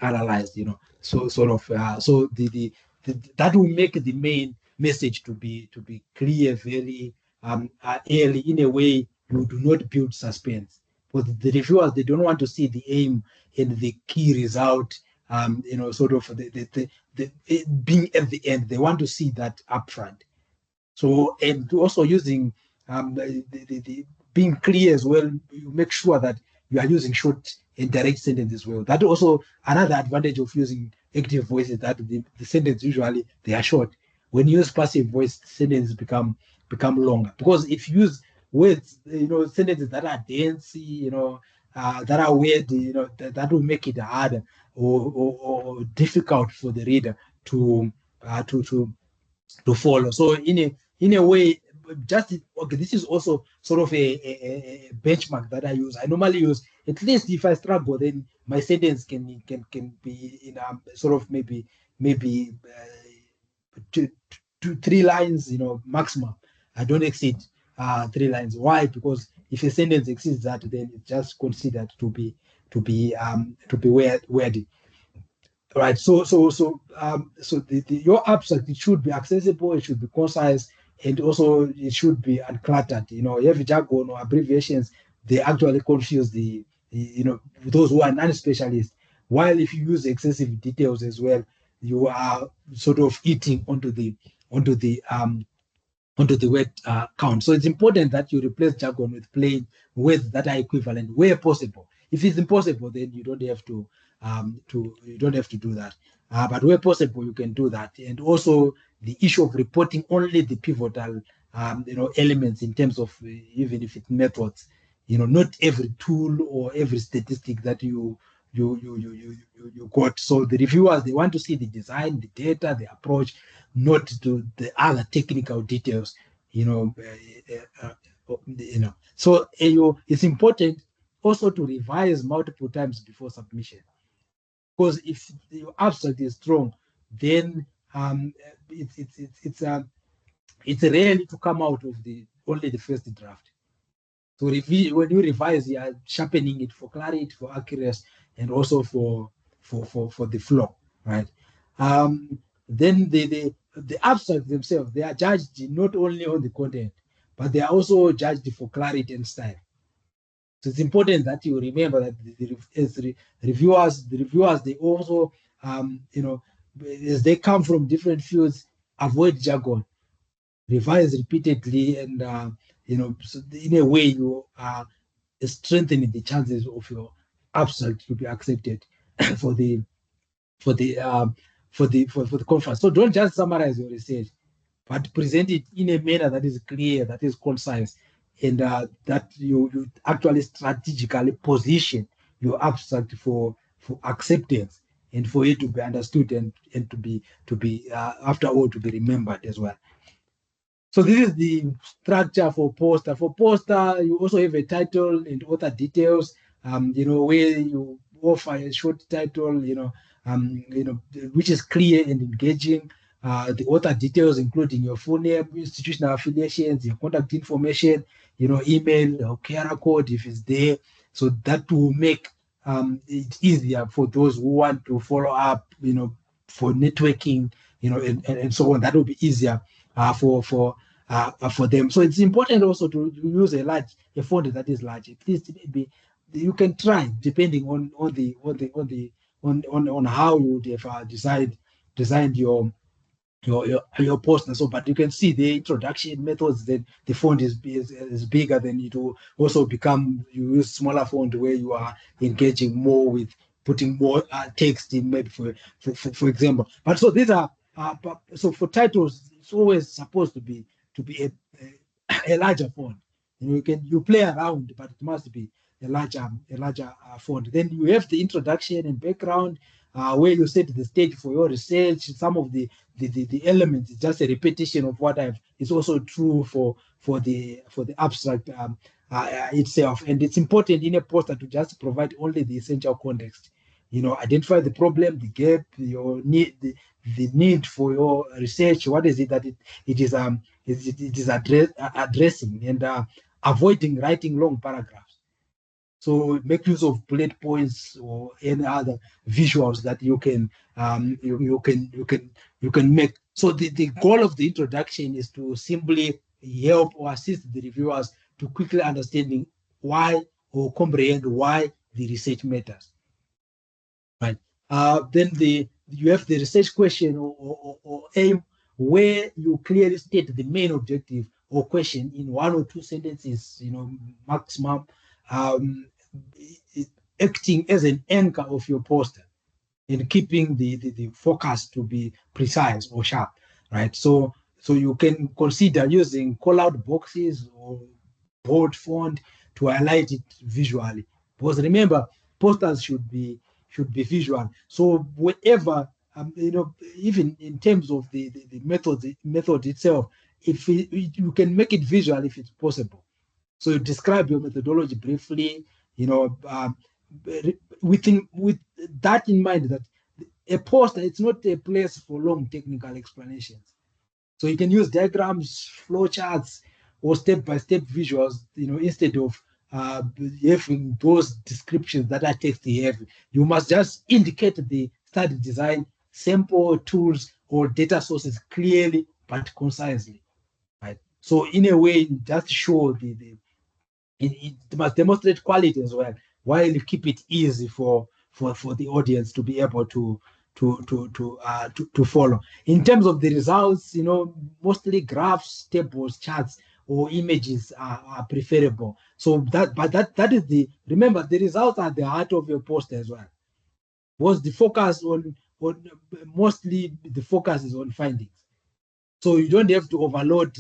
analyzed. So sort of so the that will make the main message to be clear very early. In a way, you do not build suspense. But the reviewers, they don't want to see the aim and the key result. Sort of the being at the end. They want to see that upfront. So, and also using the being clear as well. You make sure that you are using short and direct sentences as well. That also another advantage of using active voice is that the sentences usually they are short. When you use passive voice, sentences become longer, because if you use words, sentences that are dense, that are weird, that will make it harder or difficult for the reader to follow. So in a way, this is also sort of a benchmark that I use. I normally use, at least if I struggle, then my sentence can be in sort of maybe 2-3 lines, maximum. I don't exceed 3 lines. Why? Because if a sentence exceeds that, then it's just considered to be wordy. Right. So your abstract, it should be accessible, it should be concise, and also it should be uncluttered. Heavy jargon or abbreviations, they actually confuse those who are non-specialists. While if you use excessive details as well, you are sort of eating onto the word count. So it's important that you replace jargon with plain words that are equivalent where possible. If it's impossible, then you don't have to do that. But where possible, you can do that. And also the issue of reporting only the pivotal elements in terms of even if it's methods. Not every tool or every statistic that you got. So the reviewers, they want to see the design, the data, the approach, not to the other technical details. So it's important also to revise multiple times before submission, because if your abstract is strong, then it's rarely to come out of only the first draft. So when you revise, you are sharpening it for clarity, for accuracy, and also for the flow, right? Then the abstracts themselves, they are judged not only on the content, but they are also judged for clarity and style. So it's important that you remember that the reviewers, they also, as they come from different fields, avoid jargon, revise repeatedly, and so in a way you are strengthening the chances of your abstract to be accepted for the conference. So don't just summarize your research, but present it in a manner that is clear, that is concise, and that you actually strategically position your abstract for acceptance and for it to be understood and to be after all to be remembered as well. So this is the structure for poster. For poster, you also have a title and author details. Where you offer a short title, which is clear and engaging. The author details, including your full name, institutional affiliations, your contact information, email or QR code if it's there. So that will make it easier for those who want to follow up, for networking, and so on. That will be easier for them. So it's important also to use a font that is large. At least maybe you can try, depending on how you would have designed your poster. So, but you can see the introduction methods. Then the font is bigger. Then it will also become, you use smaller font where you are engaging more with putting more text in, maybe for example. But so these are so for titles, it's always supposed to be a larger font. You play around, but it must be a larger font. Then you have the introduction and background, where you set the stage for your research. Some of the elements is just a repetition of what it's also true for the abstract itself. And it's important in a poster to just provide only the essential context. Identify the problem, the gap, your need, the need for your research. What is it that it is addressing, and avoiding writing long paragraphs. So make use of bullet points or any other visuals that you can make. So the goal of the introduction is to simply help or assist the reviewers to quickly understanding why or comprehend why the research matters. Right. Then you have the research question or aim, where you clearly state the main objective or question in one or two sentences, maximum, acting as an anchor of your poster and keeping the focus to be precise or sharp, right? So you can consider using call-out boxes or bold font to highlight it visually, because remember, posters should be visual. So whatever, even in terms of the method itself, if you can make it visual if it's possible. So you describe your methodology briefly, with that in mind, that a poster, it's not a place for long technical explanations. So you can use diagrams, flowcharts, or step-by-step visuals, instead of having those descriptions that are text heavy. You must just indicate the study design, sample tools, or data sources clearly but concisely. Right. So in a way, it just show it must demonstrate quality as well, while you keep it easy for the audience to be able to follow. In terms of the results, mostly graphs, tables, charts, or images are preferable. So that is remember, the results are the heart of your post as well. Was the focus on mostly the focus is on findings. So you don't have to overload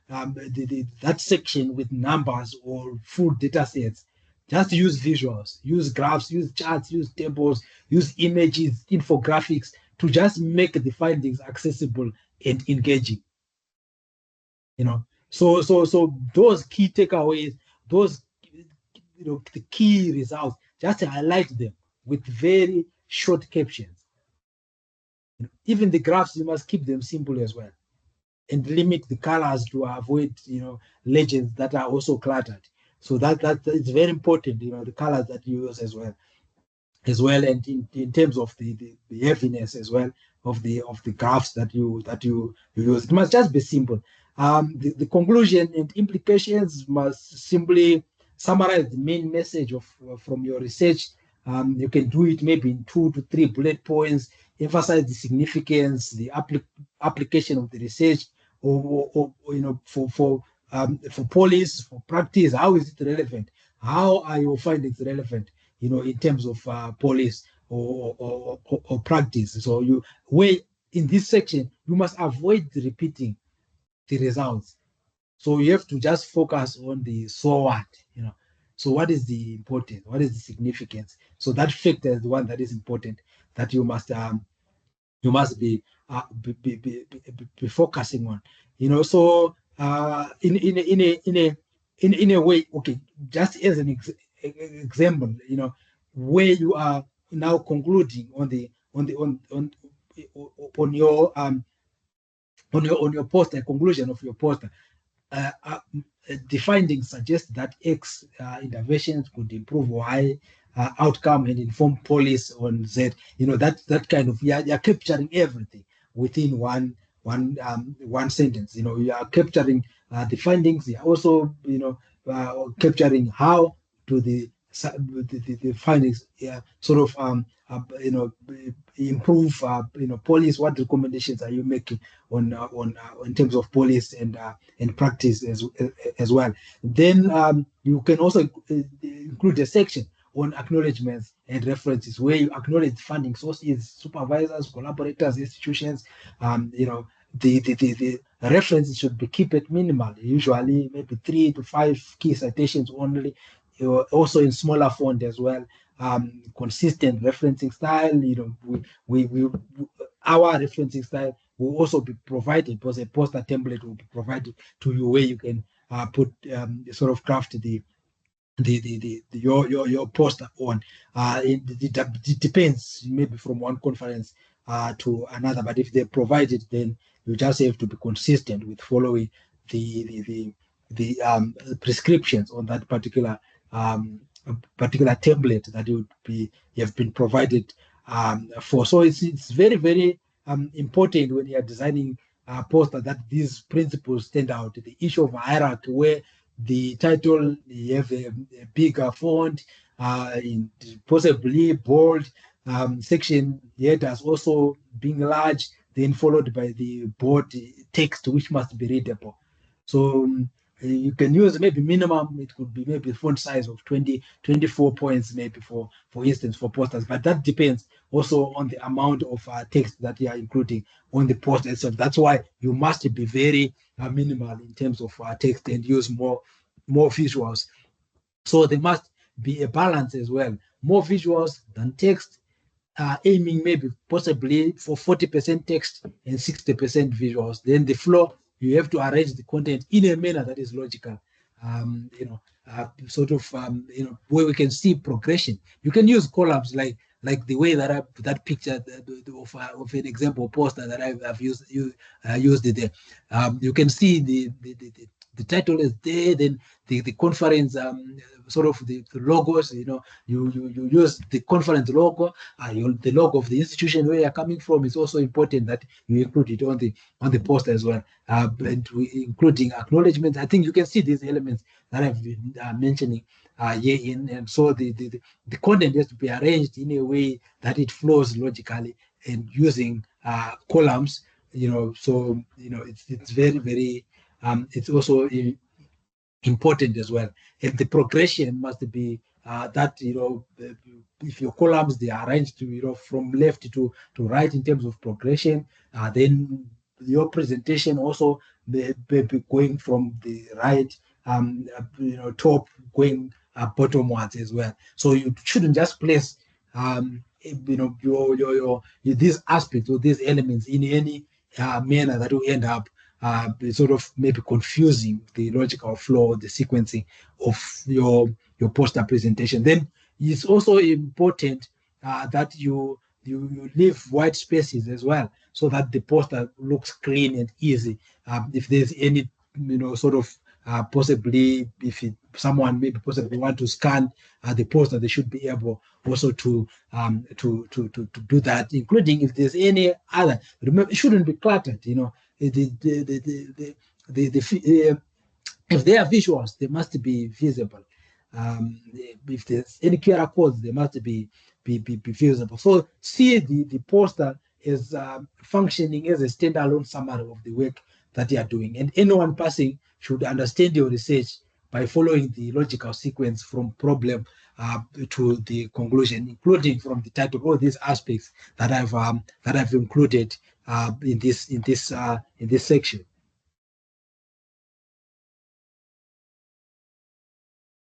that section with numbers or full data sets. Just use visuals, use graphs, use charts, use tables, use images, infographics to just make the findings accessible and engaging. So those key takeaways, those the key results, just highlight them with very short captions. Even the graphs, you must keep them simple as well, and limit the colors to avoid legends that are also cluttered. So that it's very important, the colors that you use as well, and in terms of the heaviness as well of the graphs that you use. It must just be simple. The conclusion and implications must simply summarize the main message from your research. You can do it maybe in 2 to 3 bullet points, emphasize the significance, the application of the research, or for police, for practice. How is it relevant? How are your findings relevant? In terms of police or practice. So in this section, you must avoid repeating the results. So you have to just focus on the so what, So what is the importance? What is the significance? So that factor is the one that is important, that you must be focusing on. So in a way, okay, just as an example, where you are now concluding on your poster, conclusion of your poster. The findings suggest that X interventions could improve Y outcome and inform police on Z. That kind of, you're capturing everything within one sentence. You are capturing the findings. You're also capturing how to the findings sort of improve police. What recommendations are you making on in terms of police and practice as well? Then you can also include a section on acknowledgements and references, where you acknowledge funding sources, supervisors, collaborators, institutions. The references should be kept at minimal, usually maybe 3 to 5 key citations only. Also in smaller font as well. Consistent referencing style. Our referencing style will also be provided, because a poster template will be provided to you, where you can put sort of craft your poster on. It depends, maybe from one conference to another, but if they provide it, then you just have to be consistent with following the prescriptions on that particular template that you have been provided for. So it's very, very important when you are designing a poster that these principles stand out. The issue of hierarchy, where the title, you have a bigger font, possibly bold, section headers also being large, then followed by the bold text, which must be readable. So you can use maybe minimum, it could be maybe font size of 24 points, maybe for instance, for posters, but that depends also on the amount of text that you are including on the poster itself. That's why you must be very minimal in terms of text, and use more visuals. So there must be a balance as well, more visuals than text, aiming maybe possibly for 40% text and 60% visuals. Then the flow, you have to arrange the content in a manner that is logical, where we can see progression. You can use columns like the way that picture of an example poster that I've used it there. You can see the the title is there, then the conference sort of the logos, you use the conference logo, the logo of the institution where you're coming from is also important that you include it on the poster as well, and including acknowledgements. I think you can see these elements that I've been mentioning here and so the content has to be arranged in a way that it flows logically and using columns, so it's very, very it's also important as well. And the progression must be that, if your columns, they are arranged to, from left to right in terms of progression, then your presentation also may be going from the right, top, going bottomwards as well. So you shouldn't just place, your these aspects or these elements in any manner that will end up sort of maybe confusing the logical flow, the sequencing of your poster presentation. Then it's also important that you leave white spaces as well, so that the poster looks clean and easy. If there's any, sort of possibly, if someone maybe possibly want to scan the poster, they should be able also to do that, including if there's any other. Remember, it shouldn't be cluttered. If there are visuals, they must be visible. If there's any QR codes, they must be visible. So see the poster as functioning as a standalone summary of the work that you are doing. And anyone passing should understand your research by following the logical sequence from problem to the conclusion, including from the title, all these aspects that I've included in this section.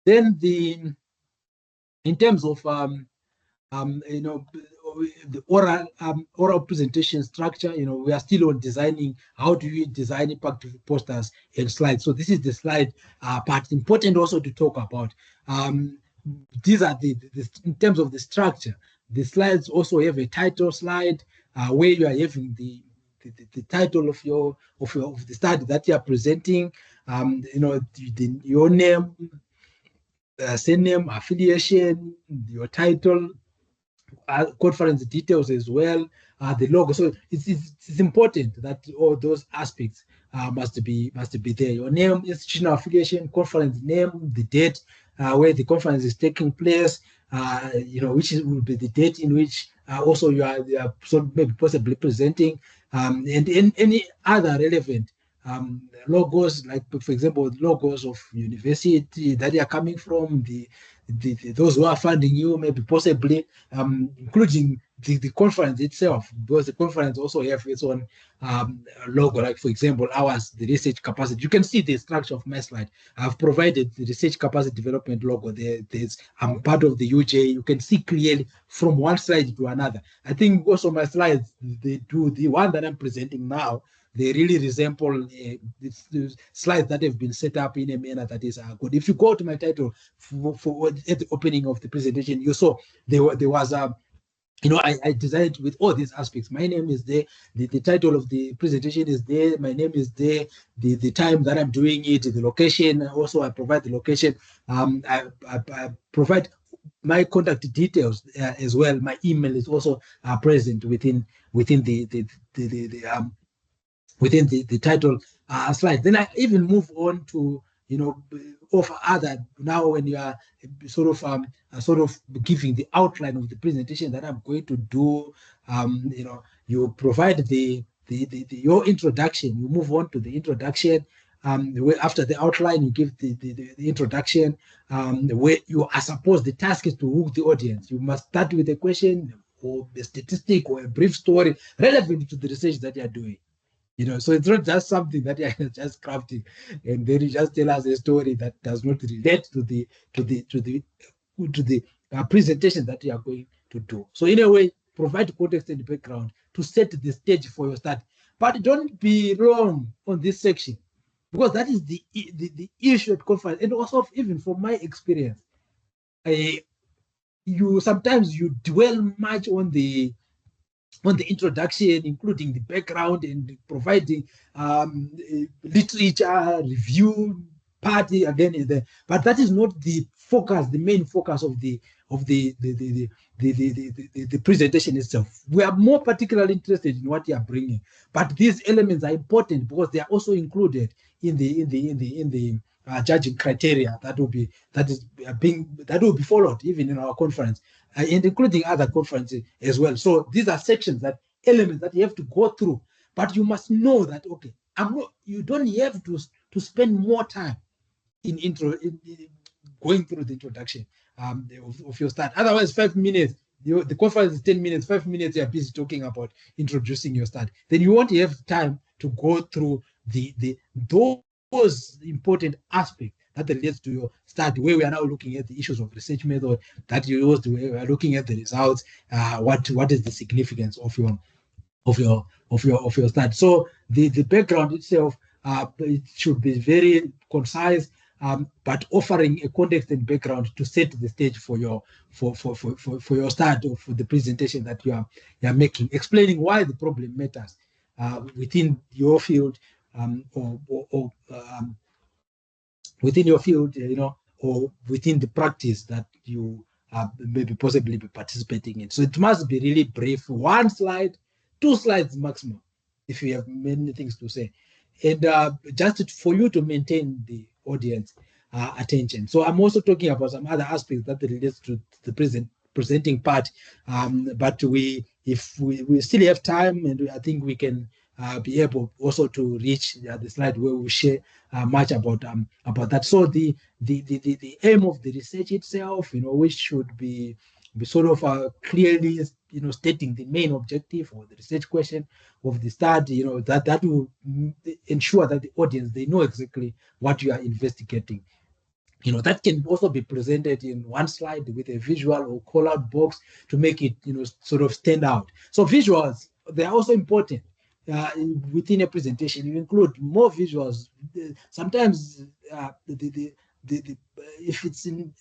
Then in terms of the oral presentation structure, we are still on designing. How do you design impact posters and slides? So this is the slide part. Important also to talk about. These are the in terms of the structure. The slides also have a title slide where you are having the title of the study that you are presenting. Your name, surname, affiliation, your title, conference details as well, the logo. So it's important that all those aspects must be there. Your name, institutional affiliation, conference name, the date where the conference is taking place, which will be the date in which also you are so maybe possibly presenting, and any other relevant logos, like for example, logos of university that you are coming from, those who are funding you, maybe possibly, including the conference itself, because the conference also have its own logo, like for example, ours, the research capacity. You can see the structure of my slide. I've provided the research capacity development logo. I'm part of the UJ. You can see clearly from one slide to another. I think also my slides, they do, the one that I'm presenting now, they really resemble the slides that have been set up in a manner that is good. If you go to my title for at the opening of the presentation, you saw there was a, I designed with all these aspects. My name is there. The title of the presentation is there. My name is there. The time that I'm doing it, the location. Also, I provide the location. I provide my contact details as well. My email is also present within the title slide. Then I even move on to offer other, now when you are sort of giving the outline of the presentation that I'm going to do, you provide your introduction. You move on to the introduction. After the outline, you give the introduction, where you are supposed, the task is to hook the audience. You must start with a question or a statistic or a brief story relevant to the research that you are doing. So it's not just something that you're just crafting and then you just tell us a story that does not relate to the presentation that you are going to do. So in a way, provide context and background to set the stage for your study. But don't be wrong on this section, because that is the issue at conference. And also, even from my experience, you sometimes you dwell much on the on the introduction, including the background and providing literature review party again is there, but that is not the focus, the main focus of the presentation itself. We are more particularly interested in what you are bringing, but these elements are important because they are also included in the judging criteria that will be followed even in our conference, and including other conferences as well. So these are sections, that elements that you have to go through, but you must know that okay, you don't have to spend more time in going through the introduction of your start. Otherwise, 5 minutes. The conference is 10 minutes, 5 minutes, you're busy talking about introducing your start. Then you won't have time to go through those important aspects that relates to your start, where we are now looking at the issues of research method that you used, we are looking at the results, what is the significance of your start. So the background itself, it should be very concise, but offering a context and background to set the stage for your start, or for the presentation that you are making, explaining why the problem matters within your field, or within your field, or within the practice that you maybe possibly be participating in. So it must be really brief, 1 slide, 2 slides maximum, if you have many things to say, and just for you to maintain the audience attention. So I'm also talking about some other aspects that relates to the presenting part, but if we still have time, and I think we can be able also to reach the slide where we share much about that. So the aim of the research itself, which should be sort of clearly, stating the main objective or the research question of the study, that will ensure that the audience, they know exactly what you are investigating. That can also be presented in 1 slide with a visual or call-out box to make it, sort of stand out. So visuals, they are also important within a presentation. You include more visuals. Sometimes if it's in,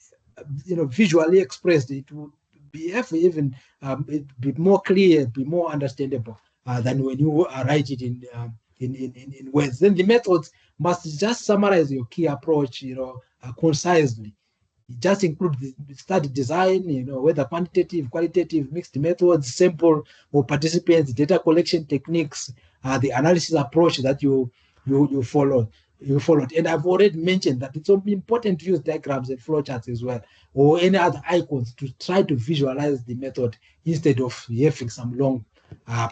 visually expressed, it will be even be more clear, be more understandable than when you write it in words. Then the methods must just summarize your key approach, concisely. Just include the study design, whether quantitative, qualitative, mixed methods, sample or participants, data collection techniques, the analysis approach that you followed. And I've already mentioned that it's important to use diagrams and flowcharts as well, or any other icons to try to visualize the method instead of having some long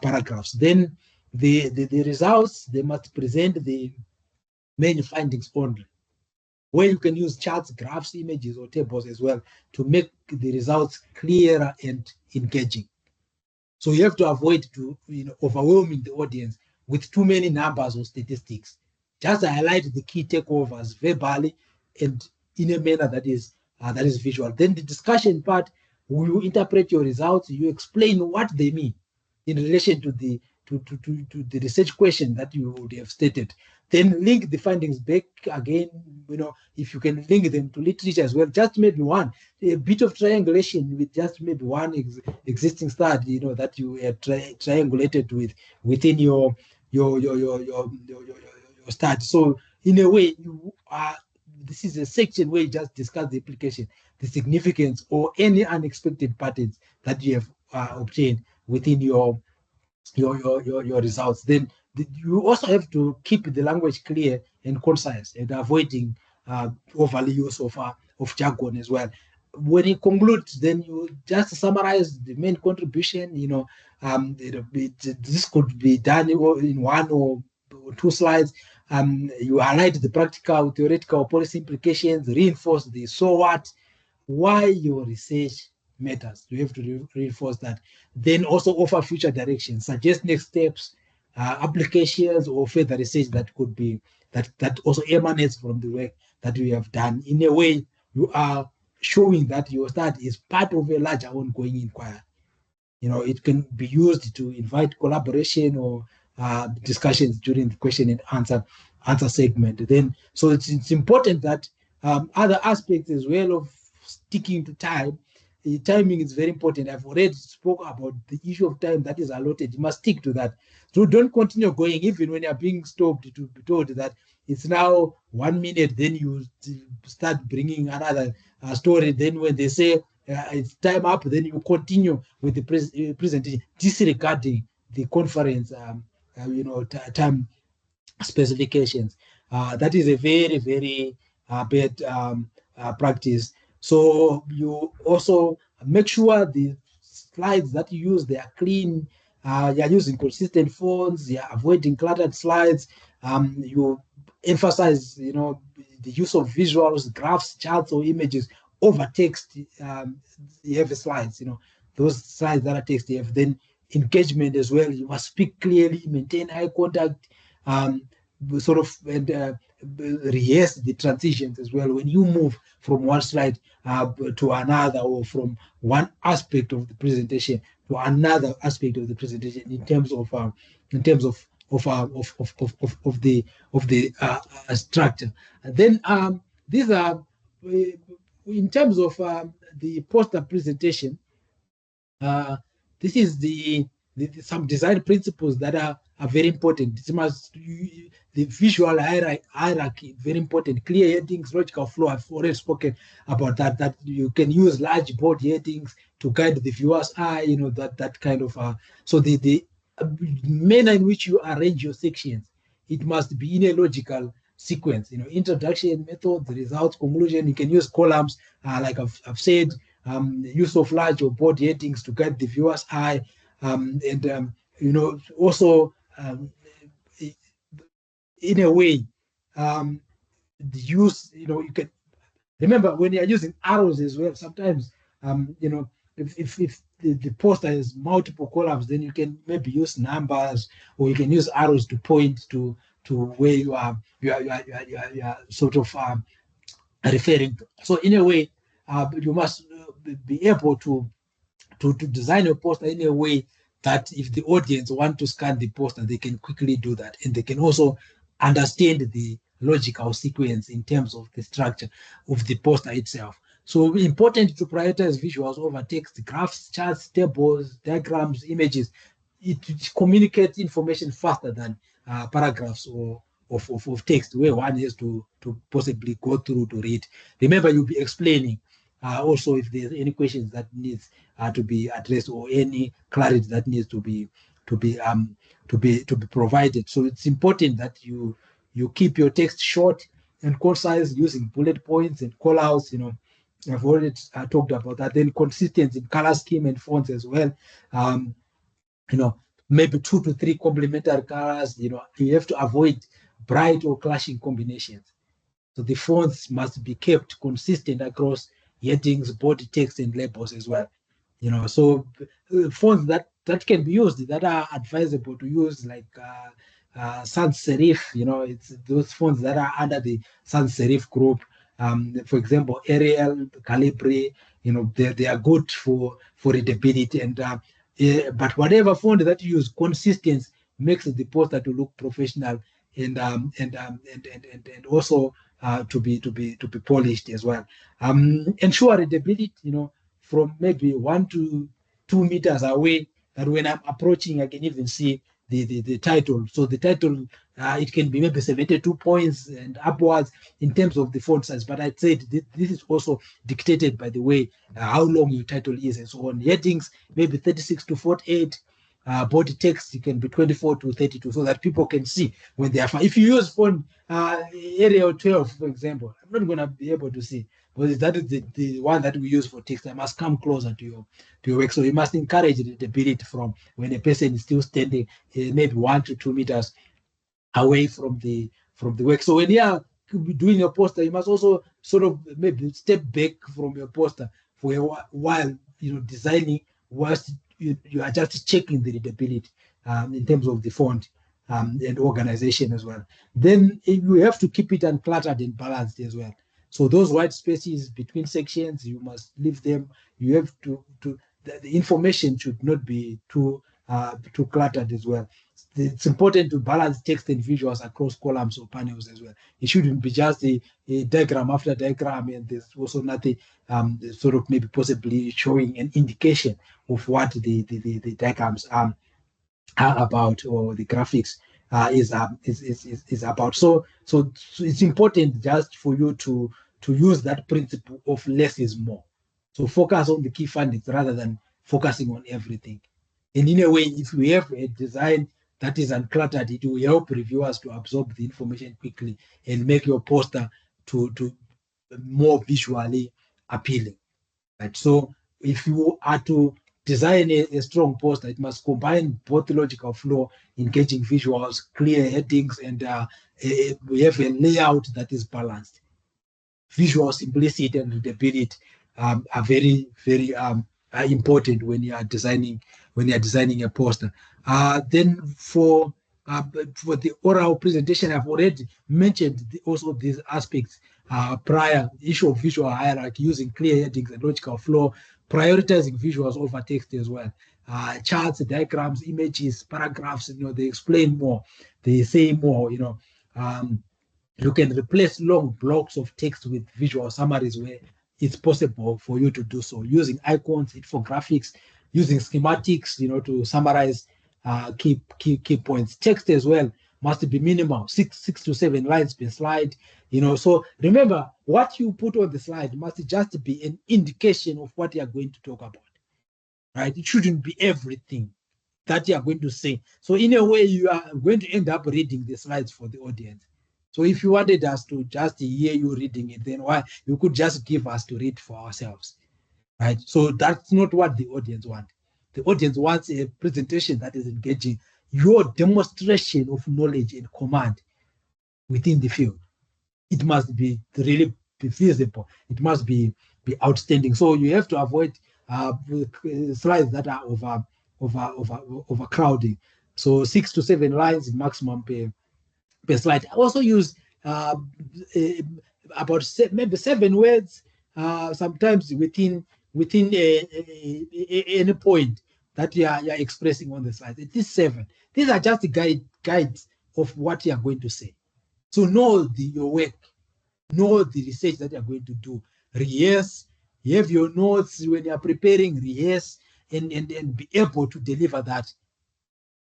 paragraphs. Then the results, they must present the main findings only, where you can use charts, graphs, images, or tables as well to make the results clearer and engaging. So you have to avoid overwhelming the audience with too many numbers or statistics. Just highlight the key takeovers verbally and in a manner that is visual. Then the discussion part, you interpret your results, you explain what they mean in relation to the research question that you would have stated. Then link the findings back again, if you can link them to literature as well, just maybe a bit of triangulation with just maybe one existing study, that you have triangulated within your study. So in a way, this is a section where you just discuss the implication, the significance, or any unexpected patterns that you have obtained within your results. Then you also have to keep the language clear and concise, and avoiding overly use of jargon as well. When you conclude, then you just summarize the main contribution. This could be done in 1 or 2 slides. You highlight the practical, theoretical, policy implications, reinforce the so what, why your research matters. You have to reinforce that. Then also offer future directions, suggest next steps, applications, or further research that could be that also emanates from the work that you have done. In a way, you are showing that your study is part of a larger ongoing inquiry. It can be used to invite collaboration or discussions during the question and answer segment. Then, so it's important that other aspects as well of sticking to time timing is very important. I've already spoke about the issue of time that is allotted. You must stick to that. So don't continue going, even when you're being stopped, to be told that it's now 1 minute, then you start bringing another story. Then when they say it's time up, then you continue with the presentation, disregarding the conference time specifications. That is a very, very bad practice. So you also make sure the slides that you use, they are clean. You're using consistent fonts. You're avoiding cluttered slides. You emphasize, the use of visuals, graphs, charts, or images over text. Heavy slides. Those slides that are text. You have then engagement as well. You must speak clearly, maintain eye contact. Sort of and rehearse the transitions as well when you move from one slide to another, or from one aspect of the presentation to another aspect of the presentation, in terms of the structure. And then these are in terms of the poster presentation. This is some design principles that are very important. The visual hierarchy, very important. Clear headings, logical flow. I've already spoken about that. That you can use large bold headings to guide the viewer's eye. That kind of. So the manner in which you arrange your sections, it must be in a logical sequence. Introduction, methods, results, conclusion. You can use columns, like I've said. Use of large or bold headings to guide the viewer's eye, also in a way, the use, you can remember when you're using arrows as well. Sometimes, if the poster has multiple columns, then you can maybe use numbers, or you can use arrows to point to where you are sort of referring to. So in a way, you must be able to design a poster in a way that if the audience want to scan the poster, they can quickly do that, and they can also understand the logical sequence in terms of the structure of the poster itself. So important to prioritize visuals over text, graphs, charts, tables, diagrams, images. It communicates information faster than paragraphs or of text, where one has to possibly go through to read. Remember, you'll be explaining also if there's any questions that needs to be addressed, or any clarity that needs to be provided. So it's important that you keep your text short and concise, using bullet points and call outs. I've already talked about that. Then consistency in color scheme and fonts as well. Maybe 2 to 3 complementary colors. You have to avoid bright or clashing combinations. So the fonts must be kept consistent across headings, body text, and labels as well. So fonts that can be used, that are advisable to use, like sans serif. It's those fonts that are under the sans serif group. For example, Arial, Calibri. They are good for readability. And but whatever font that you use, consistency makes the poster to look professional, and also to be polished as well. Ensure readability, from maybe 1 to 2 meters away, that when I'm approaching, I can even see the title. So the title, it can be maybe 72 points and upwards in terms of the font size. But I'd say this is also dictated by the way how long your title is and so on. Headings, maybe 36 to 48. Body text, it can be 24 to 32, so that people can see when they are fine. If you use font Arial 12, for example, I'm not going to be able to see, because that is the one that we use for text. I must come closer to your work. So you must encourage readability from when a person is still standing maybe 1 to 2 meters away from the work. So when you are doing your poster, you must also sort of maybe step back from your poster for a while, designing, whilst you are just checking the readability in terms of the font and organization as well. Then you have to keep it uncluttered and balanced as well. So those white spaces between sections, you must leave them. You have to the information should not be too too cluttered as well. It's important to balance text and visuals across columns or panels as well. It shouldn't be just a diagram after diagram, and there's also nothing sort of maybe possibly showing an indication of what the diagrams are about, or the graphics is about. So it's important just for you to use that principle of less is more. So focus on the key findings rather than focusing on everything. And in a way, if we have a design that is uncluttered, it will help reviewers to absorb the information quickly and make your poster to more visually appealing. Right? So if you are to design a strong poster, it must combine both logical flow, engaging visuals, clear headings, and we have a layout that is balanced. Visual simplicity and readability are very, very important when you are designing a poster. Then for the oral presentation, I've already mentioned also these aspects prior. Issue of visual hierarchy, using clear headings and logical flow, prioritizing visuals over text as well. Charts, diagrams, images, paragraphs, they explain more, they say more, you can replace long blocks of text with visual summaries where it's possible for you to do so, using icons, infographics, using schematics, to summarize key points. Text as well must be minimal, six to 7 lines per slide. So remember, what you put on the slide must just be an indication of what you are going to talk about, right? It shouldn't be everything that you are going to say. So in a way, you are going to end up reading the slides for the audience. So if you wanted us to just hear you reading it, then why you could just give us to read for ourselves, right? So that's not what the audience wants. The audience wants a presentation that is engaging, your demonstration of knowledge and command within the field. It must be really be visible. It must be outstanding. So you have to avoid slides that are overcrowding. So 6 to 7 lines maximum per slide. I also use about maybe 7 words, sometimes within any point that you are expressing on the slide. It is 7. These are just the guides of what you are going to say. So know your work, know the research that you are going to do. Rehearse, you have your notes when you are preparing, rehearse, and be able to deliver that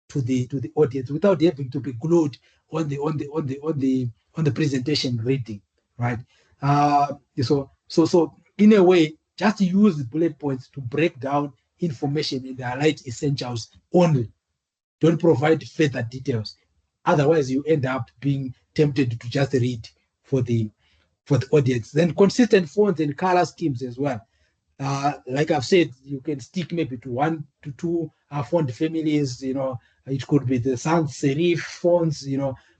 to the audience without having to be glued on the presentation reading, right? So in a way, just use the bullet points to break down information and highlight essentials only. Don't provide further details. Otherwise, you end up being tempted to just read for the audience. Then consistent fonts and color schemes as well. Like I've said, you can stick maybe to 1 to 2 font families. It could be the sans serif fonts.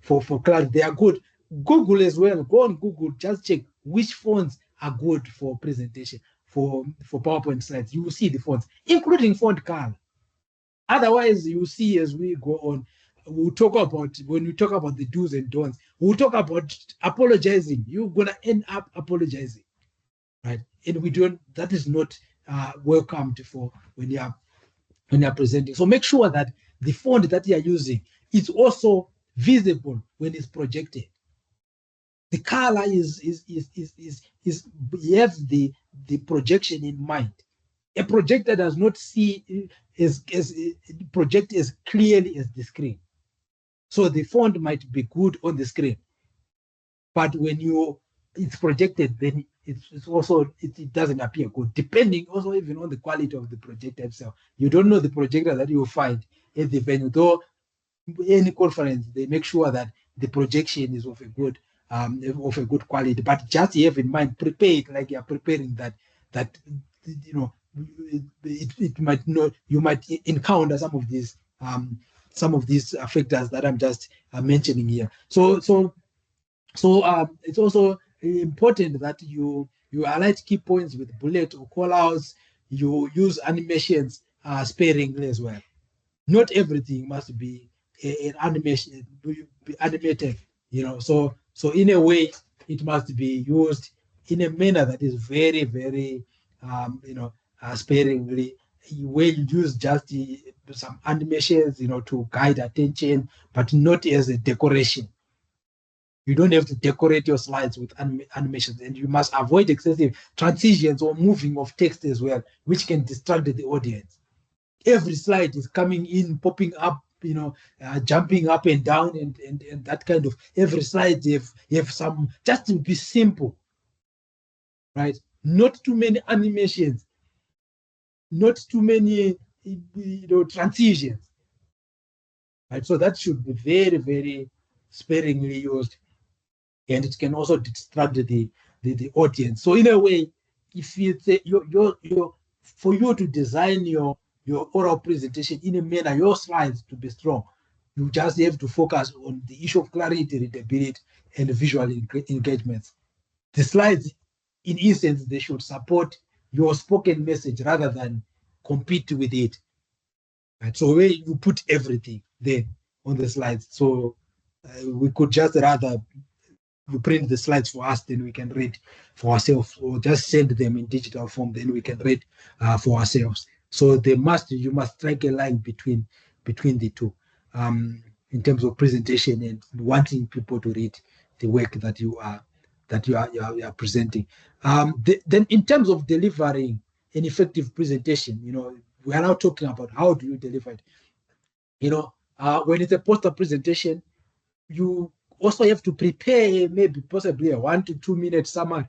For clarity, they are good. Google as well. Go on Google, just check which fonts are good for presentation, for PowerPoint slides. You will see the fonts, including font color. Otherwise, you see as we go on, when we talk about the do's and don'ts, we'll talk about apologizing. You're gonna end up apologizing, right? And that is not welcomed for when you are presenting. So make sure that the font that you are using is also visible when it's projected. The color is you have the projection in mind. A projector does not see project as clearly as the screen. So the font might be good on the screen, but when it's projected, then it's also it doesn't appear good, depending also even on the quality of the projector itself. You don't know the projector that you will find at the venue. Though any conference, they make sure that the projection is of a good quality. But just have in mind, prepare it like you are preparing that it might not, you might encounter some of these factors that I'm just mentioning here. So it's also important that you highlight key points with bullet or callouts. You use animations sparingly as well. Not everything must be an animation, be animated. So in a way, it must be used in a manner that is very, very sparingly where you use just some animations, to guide attention, but not as a decoration. You don't have to decorate your slides with animations, and you must avoid excessive transitions or moving of text as well, which can distract the audience. Every slide is coming in, popping up, jumping up and down, and that kind of, every slide you have some, just to be simple, right? Not too many animations, not too many transitions, right? So that should be very, very sparingly used, and it can also distract the audience. So in a way, if it's your for you to design your oral presentation in a manner, your slides to be strong, you just have to focus on the issue of clarity, readability, and visual engagements. The slides, in essence, they should support your spoken message rather than compete with it. Right? So where you put everything there on the slides. So we could just rather you print the slides for us, then we can read for ourselves, or just send them in digital form, then we can read for ourselves. So you must strike a line between the two, in terms of presentation and wanting people to read the work that you are presenting. Then in terms of delivering an effective presentation, we are now talking about how do you deliver it. When it's a poster presentation, you also have to prepare maybe possibly a 1 to 2 minute summary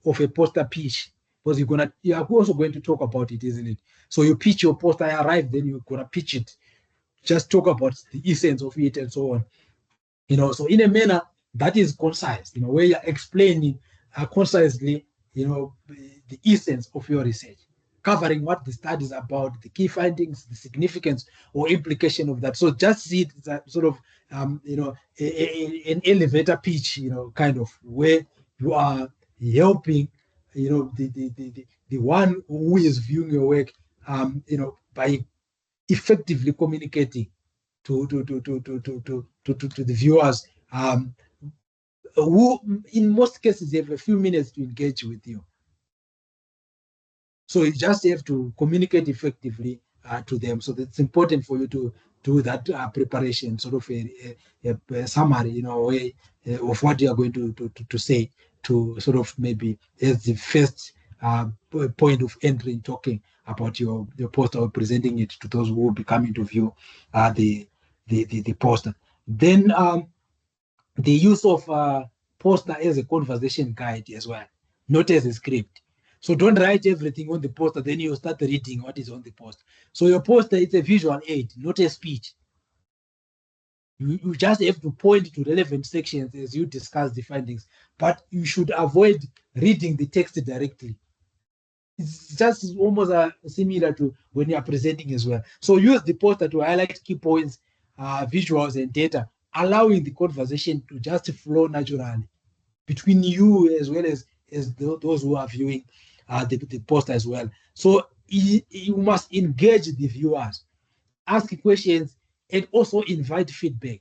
of a poster pitch, because you are also going to talk about it, isn't it? So you pitch your poster, arrive, then you're gonna pitch it, just talk about the essence of it and so on. So in a manner that is concise, where you're explaining concisely, the essence of your research, covering what the study is about, the key findings, the significance or implication of that. So just see it as a sort of, an elevator pitch, kind of, where you are helping, the one who is viewing your work, by effectively communicating to the viewers, who in most cases have a few minutes to engage with you. So you just have to communicate effectively to them. So it's important for you to do that preparation, sort of a summary, way of what you are going to say, to sort of maybe as the first point of entry in talking about your poster, or presenting it to those who will be coming to view the poster. Then the use of poster as a conversation guide as well, not as a script. So don't write everything on the poster, then you start reading what is on the poster. So your poster is a visual aid, not a speech. You just have to point to relevant sections as you discuss the findings, but you should avoid reading the text directly. It's just almost similar to when you are presenting as well. So use the poster to highlight key points, visuals, and data, allowing the conversation to just flow naturally between you as well as those who are viewing the poster as well. So you must engage the viewers, ask questions, and also invite feedback.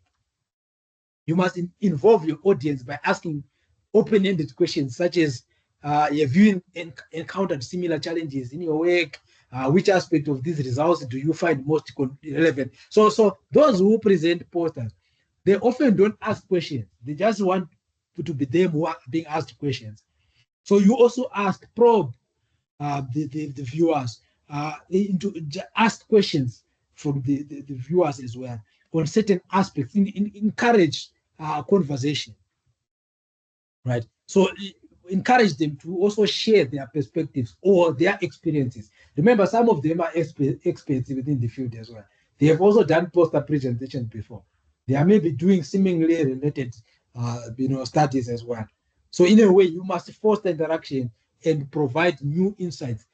You must involve your audience by asking open-ended questions, such as, have you encountered similar challenges in your work? Which aspect of these results do you find most relevant? So those who present posters, they often don't ask questions. They just want to be them who are being asked questions. So you also probe the viewers, ask questions from the viewers as well on certain aspects, encourage conversation, right? So encourage them to also share their perspectives or their experiences. Remember, some of them are experts within the field as well. They have also done poster presentations before. They are maybe doing seemingly related, studies as well. So in a way, you must foster interaction and provide new insights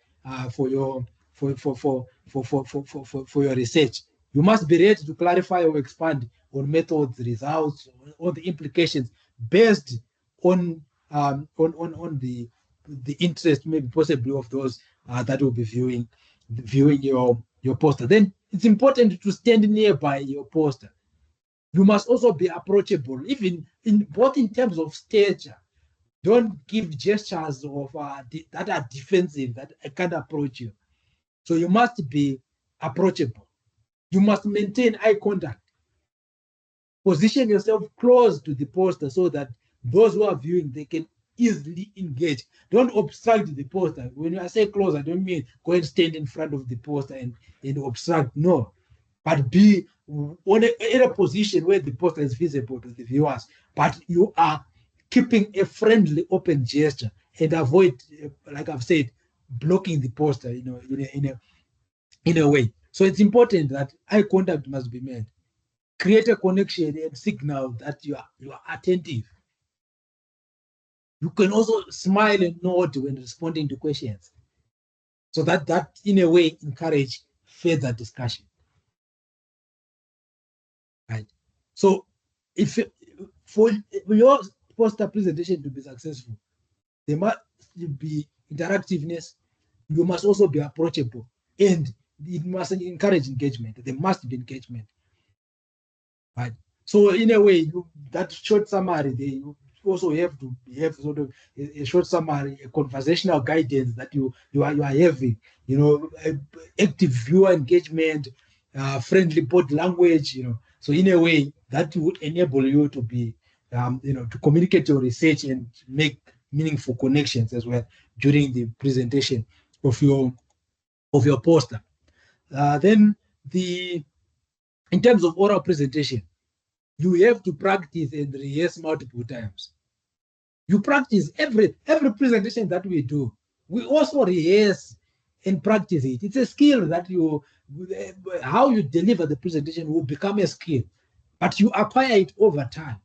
for your your research. You must be ready to clarify or expand on methods, results, or the implications based on the interest, maybe possibly, of those that will be viewing your poster. Then it's important to stand nearby your poster. You must also be approachable, even both in terms of stature. Don't give gestures of that are defensive, that I can't approach you. So you must be approachable. You must maintain eye contact. Position yourself close to the poster so that those who are viewing, they can easily engage. Don't obstruct the poster. When I say close, I don't mean go and stand in front of the poster and obstruct. No, but be in a position where the poster is visible to the viewers, but you are keeping a friendly, open gesture and avoid, like I've said, blocking the poster, in a way. So it's important that eye contact must be made. Create a connection and signal that you are attentive. You can also smile and nod when responding to questions. So that in a way encourage further discussion. Right. So if for your poster presentation to be successful, there must be interactiveness. You must also be approachable, and it must encourage engagement. There must be engagement. Right. So in a way, that short summary, you also have to have sort of a short summary, a conversational guidance that you are having. Active viewer engagement, friendly body language. So in a way that would enable you to be, to communicate your research and make meaningful connections as well during the presentation of your poster. Then in terms of oral presentation, you have to practice and rehearse multiple times. You practice every presentation that we do. We also rehearse and practice it. It's a skill that how you deliver the presentation will become a skill, but you acquire it over time.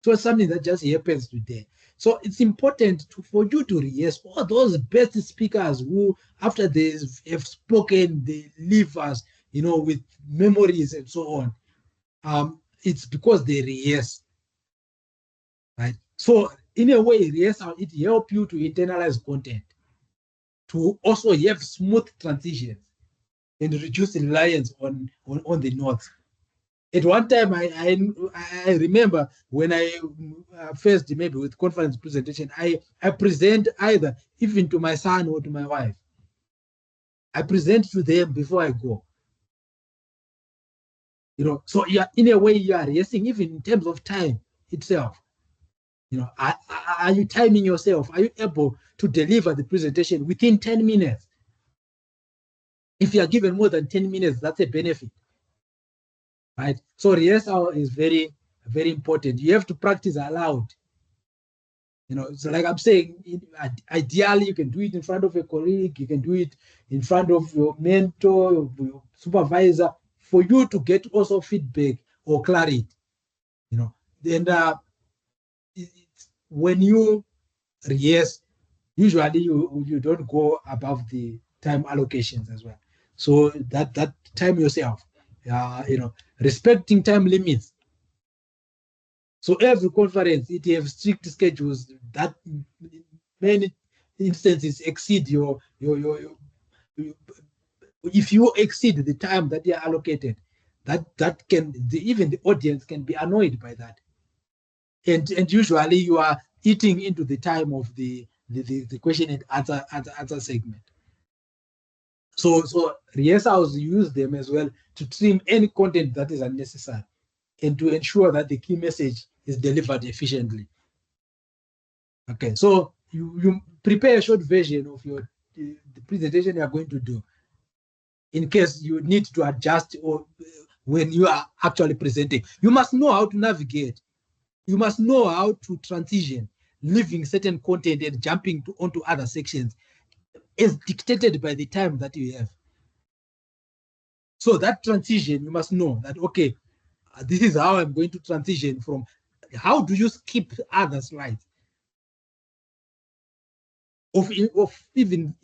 So it's something that just happens today. So it's important for you to rehearse all those best speakers who, after they have spoken, they leave us, with memories and so on. It's because they rehearse, right? So in a way, rehearsal, it helps you to internalize content, to also have smooth transitions and reduce reliance on the notes. At one time, I remember when I first, maybe with conference presentation, I present either even to my son or to my wife. I present to them before I go. So in a way, you are rehearsing even in terms of time itself. Are you timing yourself? Are you able to deliver the presentation within 10 minutes? If you are given more than 10 minutes, that's a benefit, right? So rehearsal is very, very important. You have to practice aloud. So like I'm saying, ideally, you can do it in front of a colleague. You can do it in front of your mentor, your supervisor, for you to get also feedback or clarity. Then when you rehearse, usually you don't go above the time allocations as well. So that time yourself, respecting time limits. So every conference, it has strict schedules that in many instances exceed your if you exceed the time that you are allocated, that can even the audience can be annoyed by that. And usually you are eating into the time of the question and answer segment. So rehearsals use them as well to trim any content that is unnecessary and to ensure that the key message is delivered efficiently. Okay, so you prepare a short version of the presentation you are going to do in case you need to adjust or when you are actually presenting. You must know how to navigate. You must know how to transition, leaving certain content and jumping onto other sections as dictated by the time that you have. So that transition, you must know that, okay, this is how I'm going to transition from. How do you skip other slides of even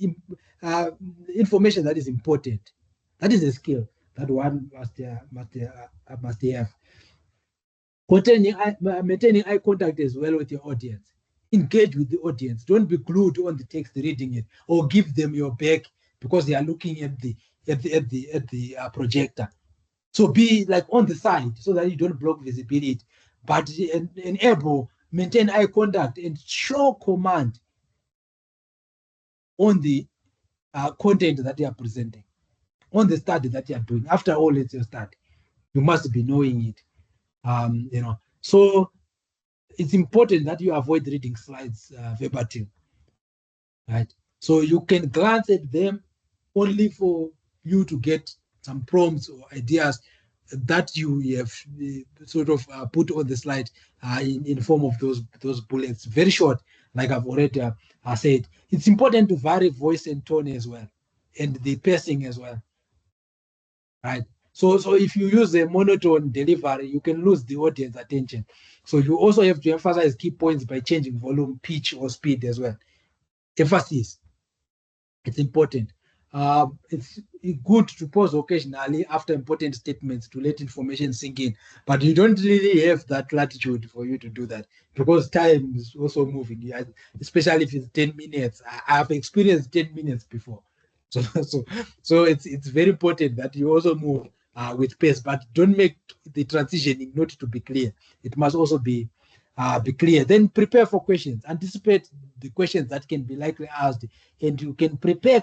information that is important? That is a skill that one must have. Maintaining eye contact as well with your audience. Engage with the audience. Don't be glued on the text reading it, or give them your back because they are looking at the projector. So be like on the side so that you don't block visibility, but maintain eye contact and show command on the content that you are presenting, on the study that you are doing. After all, it's your study. You must be knowing it. So it's important that you avoid reading slides verbatim, right? So you can glance at them only for you to get some prompts or ideas that you have sort of put on the slide in form of those bullets, very short, like I've already said. It's important to vary voice and tone as well, and the pacing as well, right? So if you use a monotone delivery, you can lose the audience attention. So you also have to emphasize key points by changing volume, pitch, or speed as well. Emphasis, it's important. It's good to pause occasionally after important statements to let information sink in, but you don't really have that latitude for you to do that because time is also moving. Yeah, especially if it's 10 minutes. I've experienced 10 minutes before. So it's very important that you also move with pace, but don't make the transitioning not to be clear. It must also be clear. Then prepare for questions. Anticipate the questions that can be likely asked, and you can prepare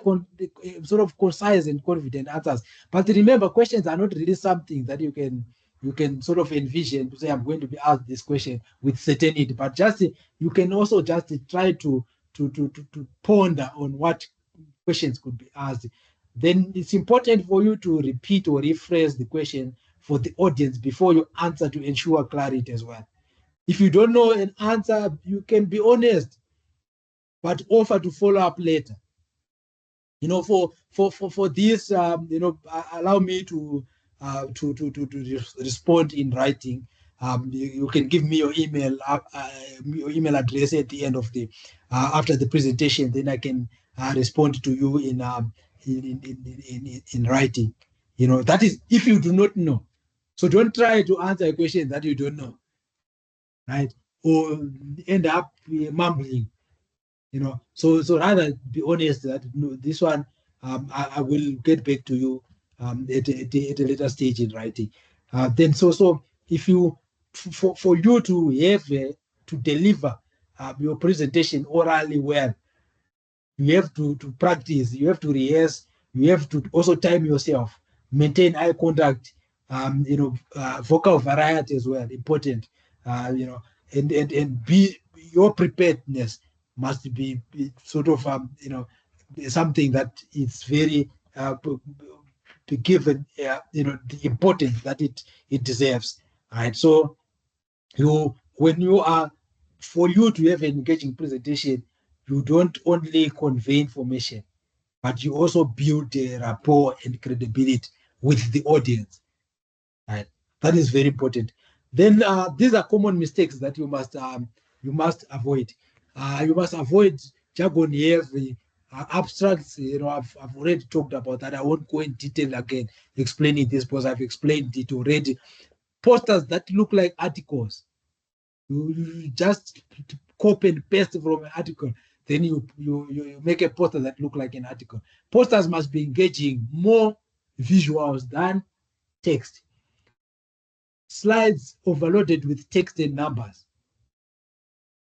sort of concise and confident answers. But remember, questions are not really something that you can sort of envision to say, I'm going to be asked this question with certainty. But just you can also just try to ponder on what questions could be asked. Then it's important for you to repeat or rephrase the question for the audience before you answer to ensure clarity as well. If you don't know an answer, you can be honest, but offer to follow up later. For this, allow me to respond in writing. You can give me your email address at the end of the after the presentation. Then I can respond to you in writing. That is if you do not know. So don't try to answer a question that you don't know, right? Or end up mumbling. So rather be honest that no, this one I will get back to you at a later stage in writing. Then so if you for you to have to deliver your presentation orally well, you have to practice, you have to rehearse, you have to also time yourself, maintain eye contact, vocal variety as well, important, and be your preparedness must be sort of something that is very be given the importance that it deserves. Right. So when you are for you to have an engaging presentation, you don't only convey information, but you also build a rapport and credibility with the audience. Right. That is very important. Then these are common mistakes that you must avoid. You must avoid jargon heavy abstracts. I've already talked about that. I won't go in detail again explaining this because I've explained it already. Posters that look like articles. You just copy and paste from an article, then you make a poster that look like an article. Posters must be engaging, more visuals than text. Slides overloaded with text and numbers,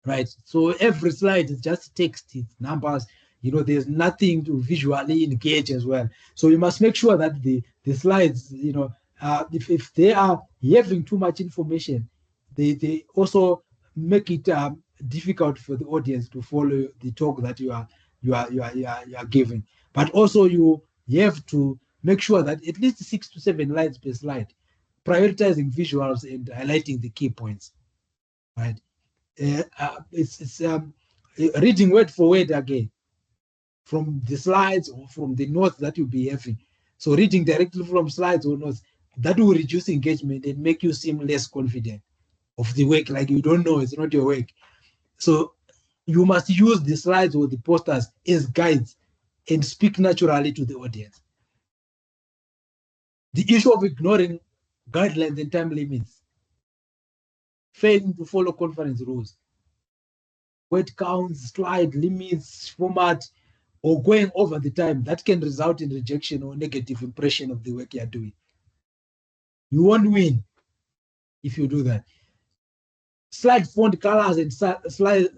right? So every slide is just text, it's numbers. There's nothing to visually engage as well. So you must make sure that the slides, if they are having too much information, they also make it difficult for the audience to follow the talk that you are giving. But also you have to make sure that at least 6 to 7 lines per slide, prioritizing visuals and highlighting the key points, right? It's reading word for word again from the slides or from the notes that you'll be having. So reading directly from slides or notes, that will reduce engagement and make you seem less confident of the work, like you don't know, it's not your work. So you must use the slides or the posters as guides and speak naturally to the audience. The issue of ignoring guidelines and time limits, failing to follow conference rules, word counts, slide limits, format, or going over the time, that can result in rejection or negative impression of the work you're doing. You won't win if you do that. Slide font colors and slide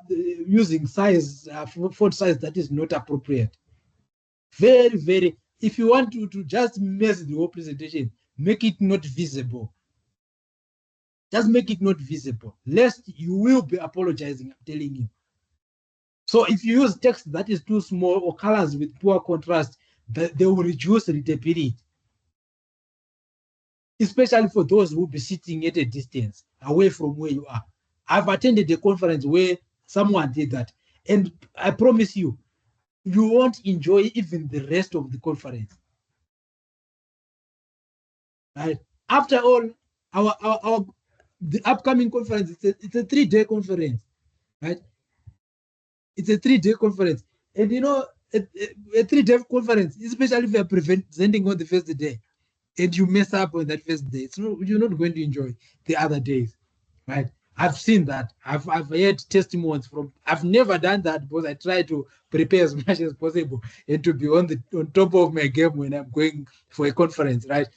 using size, font size that is not appropriate. Very, very. If you want to just mess the whole presentation, make it not visible. Just make it not visible, lest you will be apologizing, I'm telling you. So if you use text that is too small or colors with poor contrast, they will reduce readability, especially for those who will be sitting at a distance away from where you are. I've attended a conference where someone did that, and I promise you, you won't enjoy even the rest of the conference. Right? After all, our the upcoming conference, it's a 3-day conference, right? It's a 3-day conference. And you know, a 3-day conference, especially if you're presenting on the first day and you mess up on that first day, you're not going to enjoy the other days, right? I've seen that. I've heard testimonies from. I've never done that because I try to prepare as much as possible and to be on top of my game when I'm going for a conference, right?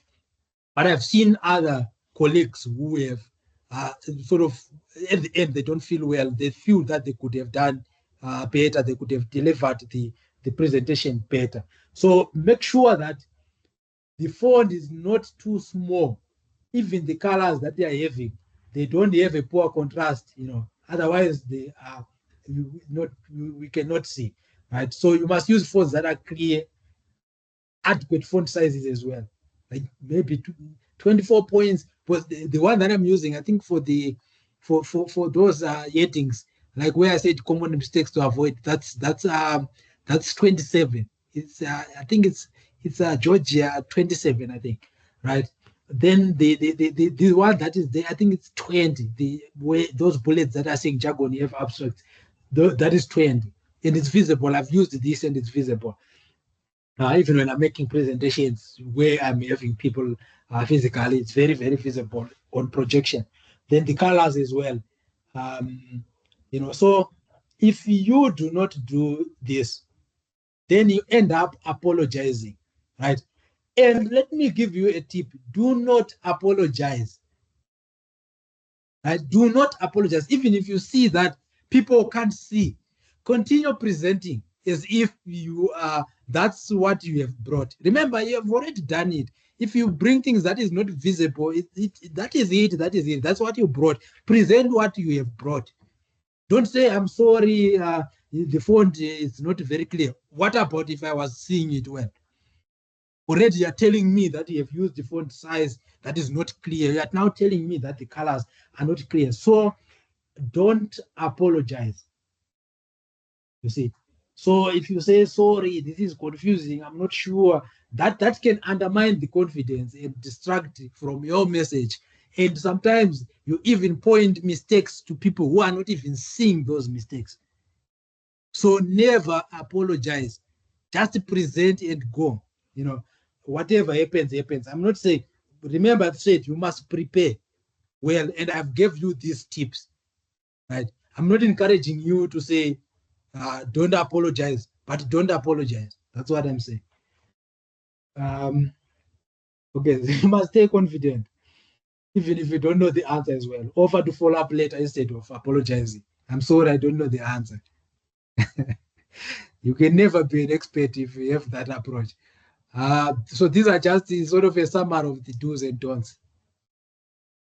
But I've seen other colleagues who have sort of, at the end, they don't feel well. They feel that they could have done better. They could have delivered the presentation better. So make sure that the font is not too small. Even the colors that they are having, they don't have a poor contrast, Otherwise, they are not. We cannot see, right? So you must use fonts that are clear, adequate font sizes as well, like maybe 24 points. But the one that I'm using, I think for those headings, like where I said common mistakes to avoid, that's 27. It's I think it's Georgia 27, I think, right? Then the one that is there, I think it's 20. The way those bullets that are saying jargon, you have abstract, that is 20, and it's visible. I've used this and it's visible. Even when I'm making presentations where I'm having people physically, it's very, very visible on projection. Then the colors as well. So if you do not do this, then you end up apologizing, right? And let me give you a tip. Do not apologize. Right? Do not apologize. Even if you see that people can't see, continue presenting as if you are, that's what you have brought. Remember, you have already done it. If you bring things that is not visible, that is it. That's what you brought. Present what you have brought. Don't say, I'm sorry, the font is not very clear. What about if I was seeing it well? Already you're telling me that you have used the font size that is not clear. You are now telling me that the colors are not clear. So don't apologize. You see. So if you say, sorry, this is confusing, I'm not sure, that can undermine the confidence and distract from your message. And sometimes you even point mistakes to people who are not even seeing those mistakes. So never apologize. Just present and go. Whatever happens, happens. I'm not saying, remember I said you must prepare well, and I've gave you these tips, right? I'm not encouraging you to say, don't apologize, but don't apologize. That's what I'm saying. Okay, you must stay confident, even if you don't know the answer as well. Offer to follow up later instead of apologizing. I'm sorry, I don't know the answer. You can never be an expert if you have that approach. So these are just sort of a summary of the do's and don'ts.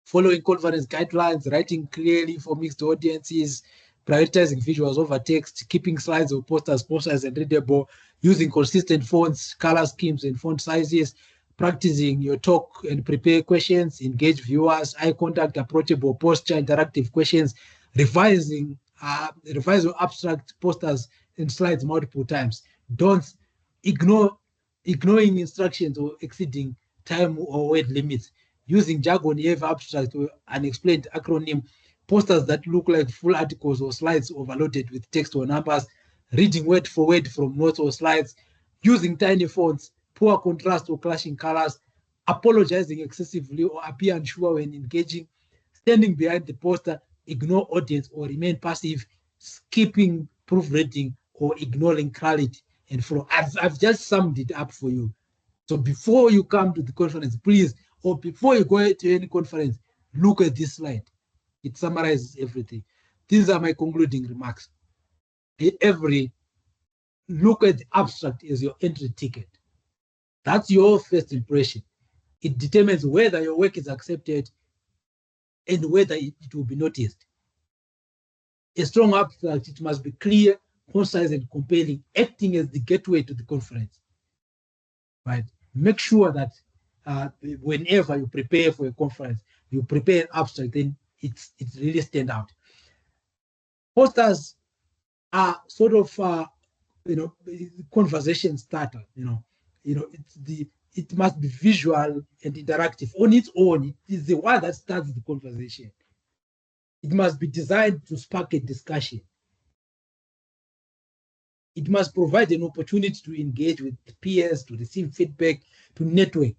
Following conference guidelines, writing clearly for mixed audiences, prioritizing visuals over text, keeping slides or posters and readable, using consistent fonts, color schemes, and font sizes, practicing your talk and prepare questions, engage viewers, eye contact, approachable posture, interactive questions, revising abstract posters and slides multiple times. Don't ignoring instructions or exceeding time or word limits, using jargon, heavy abstract or unexplained acronym, posters that look like full articles or slides overloaded with text or numbers, reading word for word from notes or slides, using tiny fonts, poor contrast or clashing colors, apologizing excessively or appear unsure when engaging, standing behind the poster, ignore audience or remain passive, skipping proofreading or ignoring clarity and flow. I've just summed it up for you. So before you come to the conference, please, or before you go to any conference, look at this slide. It summarizes everything. These are my concluding remarks. Every look at the abstract as your entry ticket. That's your first impression. It determines whether your work is accepted and whether it will be noticed. A strong abstract, it must be clear, concise, and compelling, acting as the gateway to the conference. Right? Make sure that whenever you prepare for a conference, you prepare an abstract, then it really stand out. Posters are sort of conversation starter. It must be visual and interactive on its own. It is the one that starts the conversation. It must be designed to spark a discussion. It must provide an opportunity to engage with peers, to receive feedback, to network.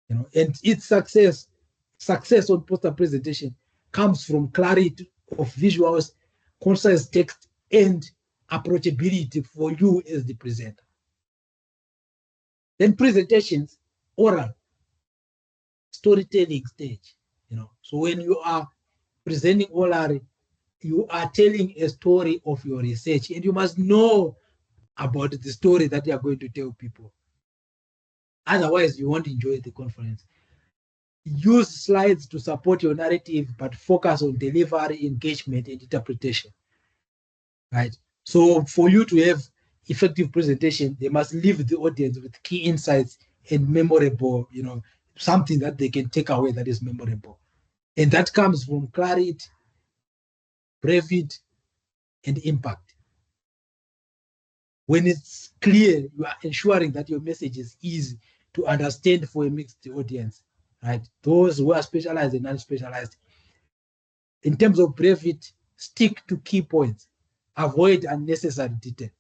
And its success on poster presentation comes from clarity of visuals, concise text, and approachability for you as the presenter. Then presentations, oral, storytelling stage. So when you are presenting orally, you are telling a story of your research, and you must know about the story that you are going to tell people. Otherwise, you won't enjoy the conference. Use slides to support your narrative, but focus on delivery, engagement, and interpretation. Right? So for you to have effective presentation, they must leave the audience with key insights and memorable, something that they can take away that is memorable. And that comes from clarity, brevity, and impact. When it's clear, you are ensuring that your message is easy to understand for a mixed audience, right? Those who are specialized and non-specialized. In terms of brevity, stick to key points. Avoid unnecessary detail.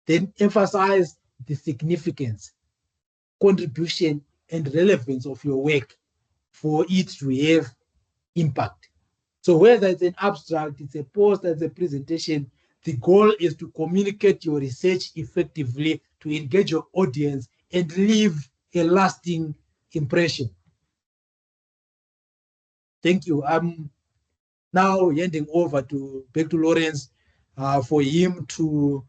Then emphasize the significance, contribution, and relevance of your work for it to have impact. So whether it's an abstract, it's a poster, it's a presentation, the goal is to communicate your research effectively, to engage your audience, and leave a lasting impression. Thank you. I'm now handing over back to Lawrence for him to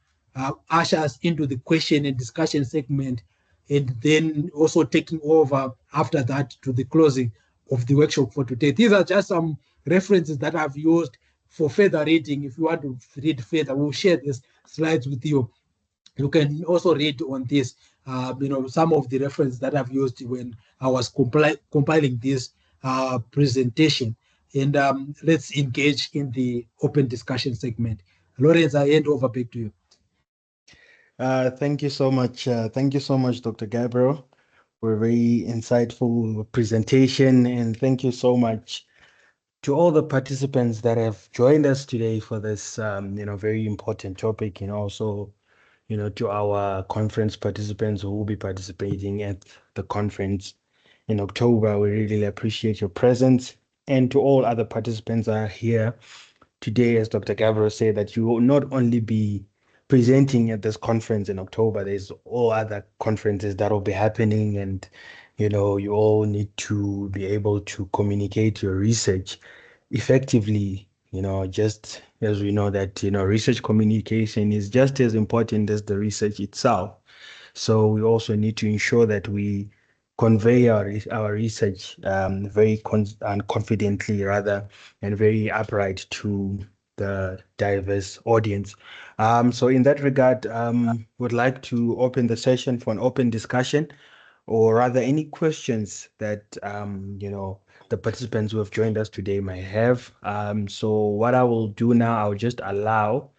usher us into the question and discussion segment, and then also taking over after that to the closing of the workshop for today. These are just some references that I've used for further reading. If you want to read further, we'll share these slides with you. You can also read on this, some of the references that I've used when I was compiling this presentation. And let's engage in the open discussion segment. Lawrence, I hand over back to you. Thank you so much. Thank you so much, Dr. Gabriel, for a very insightful presentation. And thank you so much to all the participants that have joined us today for this, very important topic. And also, to our conference participants who will be participating at the conference in October. We really appreciate your presence. And to all other participants that are here today, as Dr. Gabriel said, that you will not only be presenting at this conference in October, there's all other conferences that will be happening, and you all need to be able to communicate your research effectively, just as we know that research communication is just as important as the research itself. So we also need to ensure that we convey our research very confidently, rather, and very upright to the diverse audience. So in that regard, would like to open the session for an open discussion, or rather any questions that the participants who have joined us today might have. So what I will do now, I'll just allow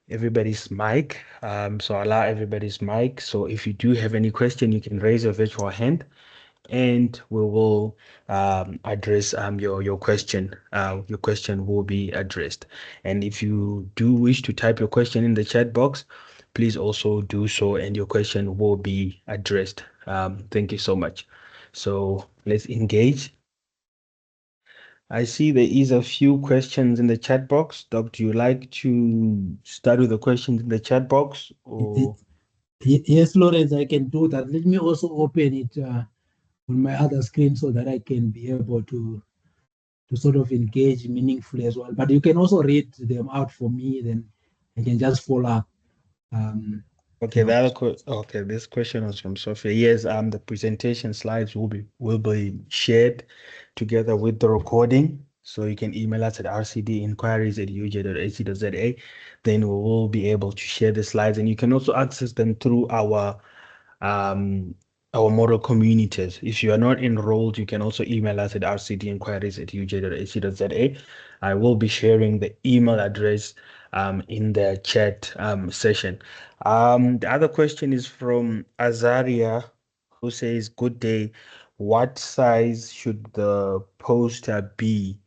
everybody's mic. So allow everybody's mic. So if you do have any question, you can raise your virtual hand, and we will address your question. Your question will be addressed. And if you do wish to type your question in the chat box, please also do so, and your question will be addressed. Thank you so much. So let's engage. I see there is a few questions in the chat box. Doc, do you like to start with the questions in the chat box? Or? Yes, Lawrence, I can do that. Let me also open it on my other screen so that I can be able to sort of engage meaningfully as well. But you can also read them out for me, then I can just follow up. Okay, You know. okay, this question was from Sophia. Yes, the presentation slides will be shared together with the recording. So you can email us at rcdinquiries@uj.ac.za. Then we will be able to share the slides, and you can also access them through um our model communities. If you are not enrolled, you can also email us at rcdinquiries@uj.ac.za. I will be sharing the email address in the chat session. The other question is from Azaria, who says, "Good day. What size should the poster be?"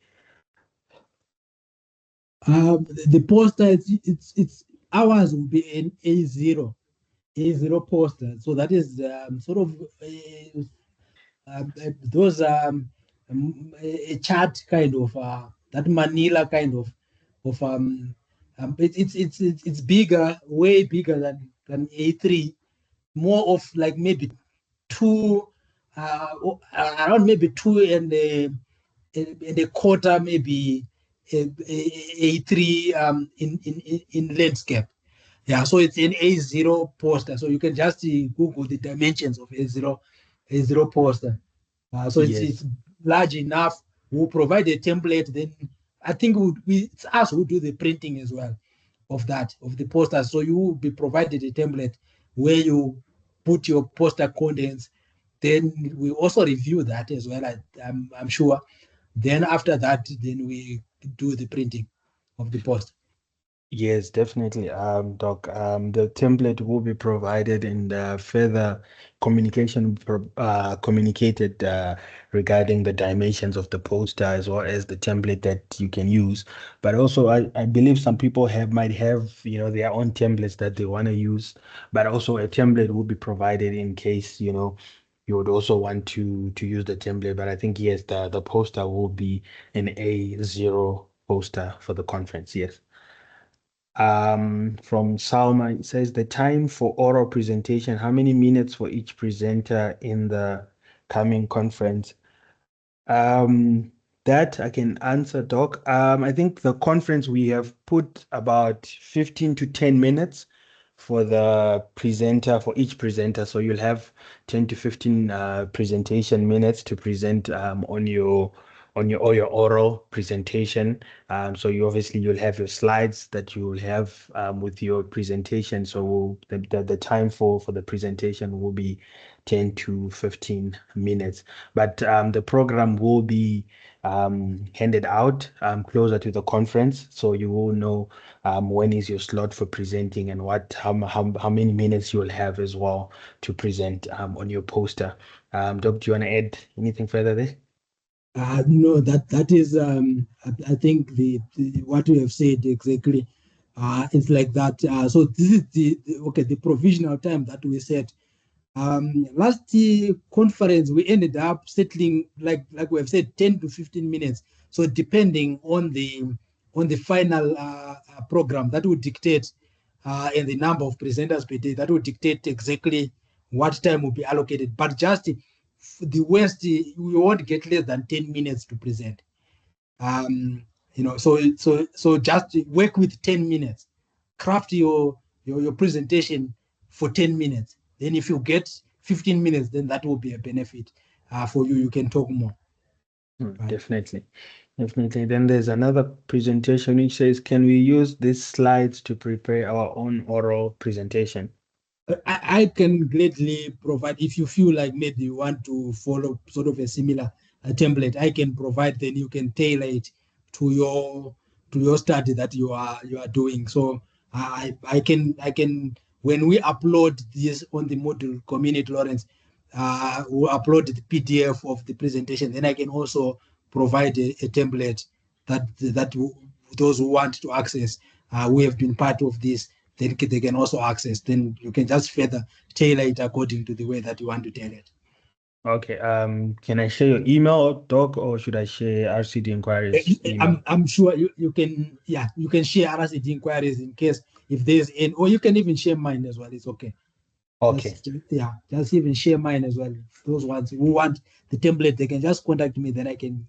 The poster, it's ours will be an A0 poster. So that is sort of those a chart kind of that manila kind of it's bigger, way bigger than A3, more of like maybe two around maybe two and a quarter, maybe A3 in landscape. Yeah, so it's an A0 poster. So you can just Google the dimensions of A0 poster. So it's Yes. large enough. We'll provide a template. Then I think it's us who do the printing as well of the posters. So you will be provided a template where you put your poster contents. Then we also review that as well. I'm sure. Then after that, then we do the printing of the poster. Yes, definitely, Doc. The template will be provided and further communicated regarding the dimensions of the poster as well as the template that you can use. But also, I believe some people might have, their own templates that they want to use, but also a template will be provided in case, you would also want to use the template. But I think, yes, the poster will be an A0 poster for the conference. Yes. From Salma, it says the time for oral presentation, how many minutes for each presenter in the coming conference? Um, that I can answer, Doc. I think the conference we have put about 15 to 10 minutes for the presenter, for each presenter. So you'll have 10 to 15 presentation minutes to present on your oral presentation. So you'll have your slides that you'll have with your presentation. So the time for the presentation will be 10 to 15 minutes. But the program will be handed out closer to the conference, so you will know when is your slot for presenting and how many minutes you'll have as well to present on your poster. Doc, do you want to add anything further there? No, that is I think the what we have said exactly. It's like that. So this is the provisional time that we set. Last conference we ended up settling like we have said 10 to 15 minutes. So depending on the final program that would dictate and the number of presenters per day that would dictate exactly what time will be allocated. But just the worst, we won't get less than 10 minutes to present. So just work with 10 minutes, craft your presentation for 10 minutes. Then if you get 15 minutes, then that will be a benefit for you. You can talk more. Right. Definitely. Definitely. Then there's another presentation which says, can we use these slides to prepare our own oral presentation? I can gladly provide if you feel like maybe you want to follow sort of a similar template. I can provide. Then you can tailor it to your study that you are doing. So I can when we upload this on the module community, Lawrence, we'll upload the PDF of the presentation. Then I can also provide a template that those who want to access, we have been part of this, then they can also access. Then you can just further tailor it according to the way that you want to tailor it. Okay. Can I share your email, Doc, or should I share RCD Inquiries email? I'm sure you can, yeah, you can share RSD inquiries in case if there's any, or you can even share mine as well. It's okay. Okay. Just even share mine as well. Those ones who want the template, they can just contact me. Then I can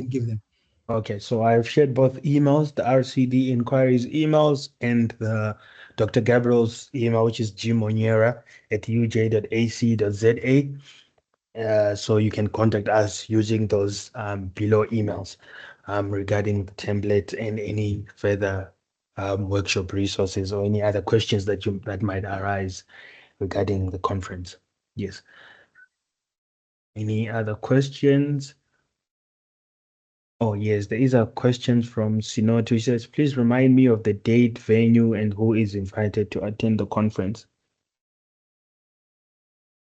give them. Okay, so I've shared both emails, the RCD inquiries emails and the Dr. Gabriel's email, which is gmoniera@uj.ac.za. So you can contact us using those below emails regarding the template and any further workshop resources or any other questions that might arise regarding the conference. Yes. Any other questions? Oh, yes, there is a question from Sinoto. He says, please remind me of the date, venue, and who is invited to attend the conference.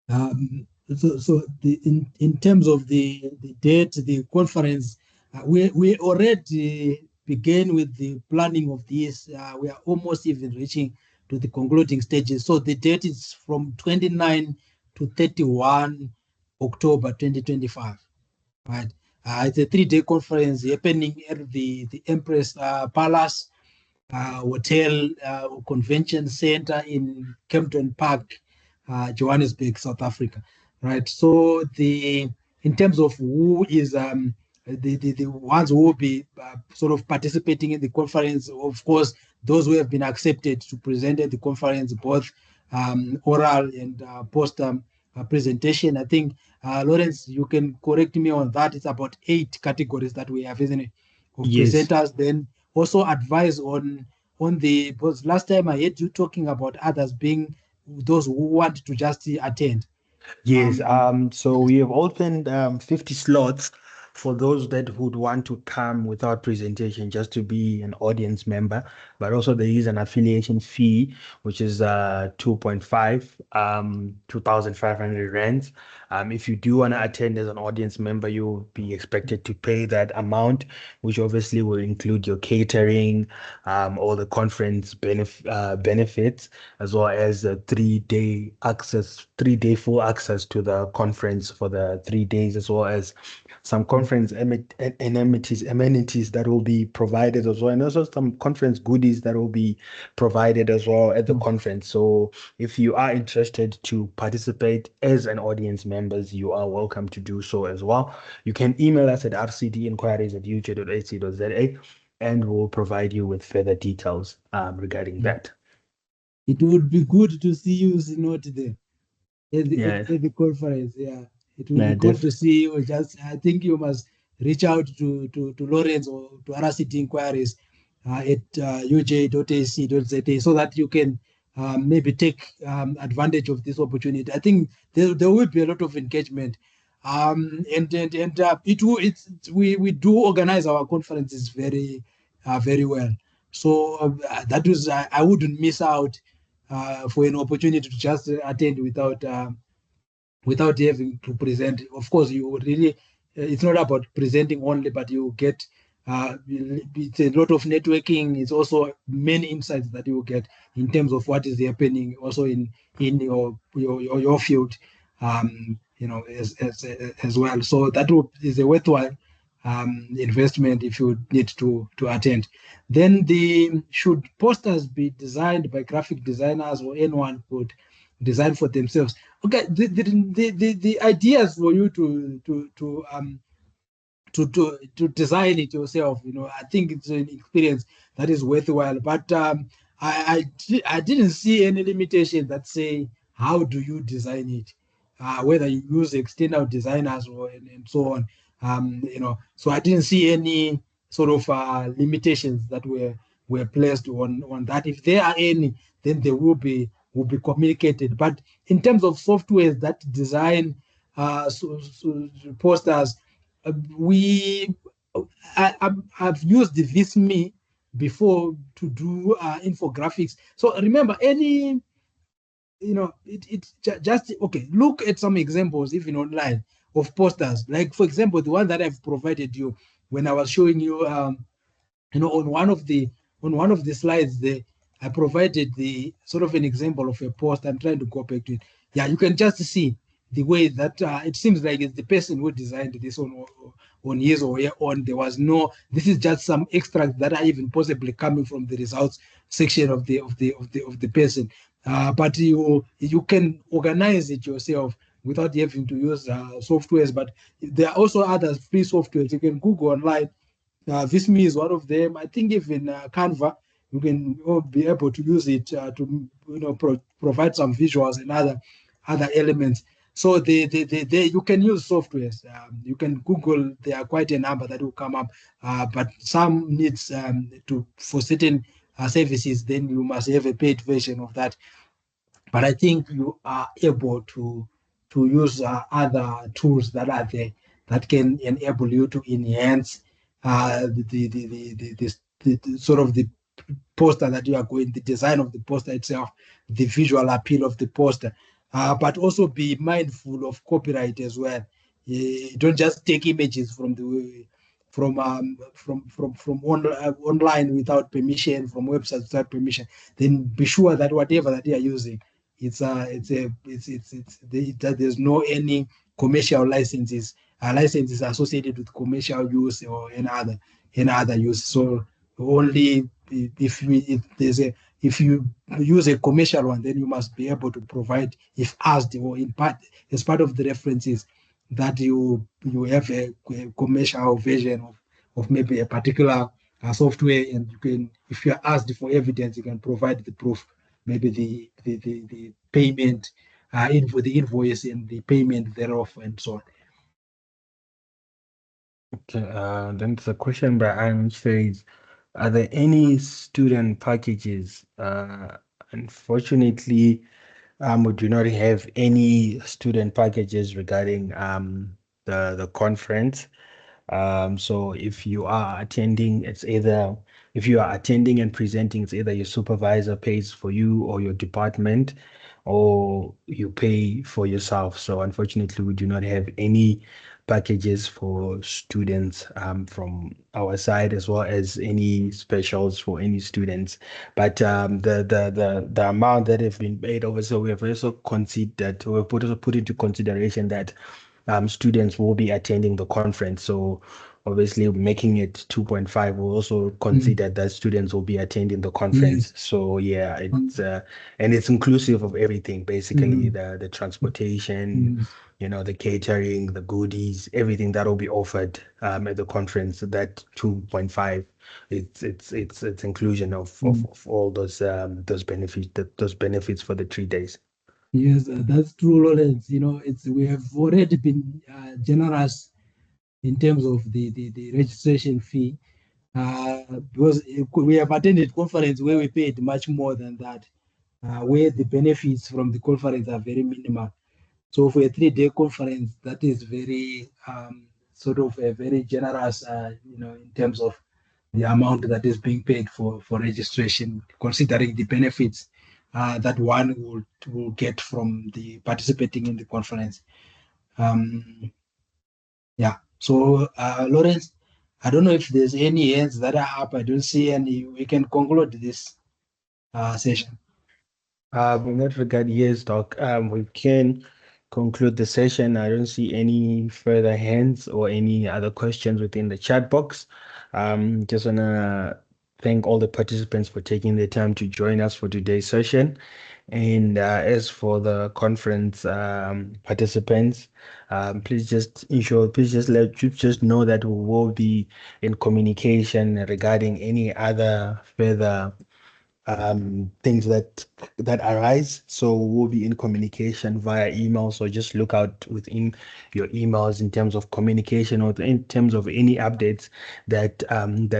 In terms of the date, the conference, we already began with the planning of this. We are almost even reaching to the concluding stages. So the date is from 29 to 31 October 2025. Right. It's a 3-day conference happening at the Empress Palace Hotel Convention Center in Kempton Park, Johannesburg, South Africa. Right. So in terms of who is the ones who will be sort of participating in the conference, of course, those who have been accepted to present at the conference, both oral and post presentation. I think, Lawrence, you can correct me on that. It's about 8 categories that we have, isn't it, of Yes. presenters. Then also advise on because last time I heard you talking about others being those who want to just attend. Yes, so we have opened 50 slots for those that would want to come without presentation just to be an audience member. But also there is an affiliation fee, which is 2.5, 2,500 rands. If you do want to attend as an audience member, you'll be expected to pay that amount, which obviously will include your catering, all the conference benefits, as well as the 3-day access, 3-day full access to the conference for the 3 days, as well as some conference amenities that will be provided as well, and also some conference goodies that will be provided as well at the conference. So if you are interested to participate as an audience members, you are welcome to do so as well. You can email us at rcdinquiries@uj.ac.za, and we'll provide you with further details regarding that. It would be good to see you, not there Yeah, at the conference. Yeah, it would be yeah, good to see you. I think you must reach out to Lawrence or to RCT Inquiries at uj.ac.za so that you can maybe take advantage of this opportunity. I think there will be a lot of engagement. We do organize our conferences very well. So that was I wouldn't miss out for an opportunity to just attend without having to present. Of course, you would really, it's not about presenting only, but you get, it's a lot of networking. It's also many insights that you get in terms of what is happening also in your field, as well. So that is a worthwhile investment if you need to attend. Then should posters be designed by graphic designers or anyone could design for themselves? Okay, the ideas for you to design it yourself, I think it's an experience that is worthwhile. But I didn't see any limitation that say how do you design it, whether you use external designers and so on. So I didn't see any sort of limitations that were placed on that. If there are any, then they will be communicated. But in terms of softwares that design posters, I've used the Visme before to do infographics. So remember, just okay. Look at some examples even online of posters. Like for example, the one that I've provided you when I was showing you, on one of the slides there, I provided the sort of an example of a post. I'm trying to go back to it. Yeah, you can just see the way that it seems like it's the person who designed this on his or her own. There was no. This is just some extracts that are even possibly coming from the results section of the person. But you can organize it yourself without having to use softwares. But there are also other free softwares you can Google online. Visme is one of them. I think even Canva you can be able to use it to provide some visuals and other elements. So you can use softwares. You can Google. There are quite a number that will come up, but some needs for certain services. Then you must have a paid version of that. But I think you are able to use other tools that are there that can enable you to enhance the sort of the poster that you are going, the design of the poster itself, the visual appeal of the poster, but also be mindful of copyright as well. Don't just take images from online without permission, from websites without permission. Then be sure that whatever that you are using, there's no any commercial licenses associated with commercial use or any other use. So only if you use a commercial one, then you must be able to provide, if asked or in part as part of the references, that you have a commercial version of maybe a particular software, and you can, if you are asked for evidence, you can provide the proof, maybe the payment, the invoice and the payment thereof, and so on. Okay, then the question by Anne says, are there any student packages? Unfortunately, we do not have any student packages regarding the conference. So if you are attending, if you are attending and presenting, it's either your supervisor pays for you or your department, or you pay for yourself. So unfortunately, we do not have any packages for students from our side, as well as any specials for any students. But the amount that have been paid over, so we have also considered, we have also put into consideration that students will be attending the conference. So obviously making it 2.5, we'll also consider that students will be attending the conference. Yes. So yeah, it's and it's inclusive of everything, basically the transportation, Yes. the catering, the goodies, everything that will be offered at the conference. That 2.5, it's inclusion of all those benefits for the 3 days. Yes, that's true, Lawrence. We have already been generous in terms of the registration fee, because we have attended conference where we paid much more than that, where the benefits from the conference are very minimal. So for a 3-day conference, that is very sort of a very generous, in terms of the amount that is being paid for registration, considering the benefits that one will get from the participating in the conference. Um, yeah. So Lawrence, I don't know if there's any hands that are up. I don't see any. We can conclude this session. In that regard, yes, Doc. We can conclude the session. I don't see any further hands or any other questions within the chat box. Just wanna thank all the participants for taking the time to join us for today's session. And as for the conference participants, please just know that we will be in communication regarding any other further things that arise. So we'll be in communication via email. So just look out within your emails in terms of communication or in terms of any updates that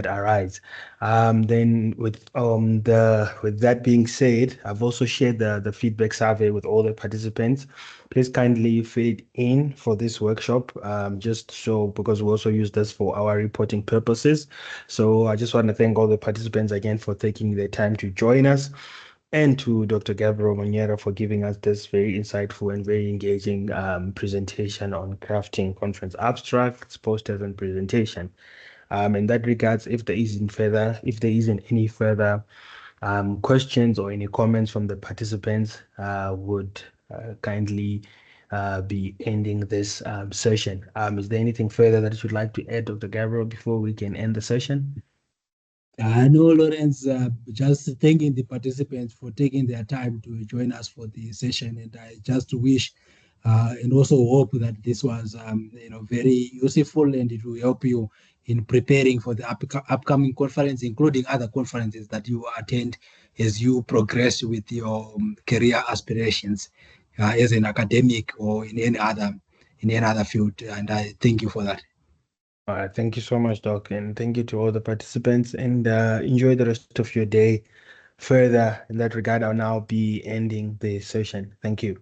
arise. Then with that being said, I've also shared the feedback survey with all the participants. Please kindly fill it in for this workshop, just so, because we also use this for our reporting purposes. So I just want to thank all the participants again for taking the time to join us, and to Dr. Gabriel Monera for giving us this very insightful and very engaging presentation on crafting conference abstracts, posters, and presentation. In that regards, if there isn't any further questions or any comments from the participants, would kindly be ending this session. Is there anything further that you'd like to add, Dr. Gabriel, before we can end the session? No, Lawrence, just thanking the participants for taking their time to join us for the session. And I just wish and also hope that this was very useful, and it will help you in preparing for the upcoming conference, including other conferences that you attend as you progress with your career aspirations as an academic or in any other field. And I thank you for that. All right, thank you so much, Doc, and thank you to all the participants. And enjoy the rest of your day. Further in that regard, I'll now be ending the session. Thank you.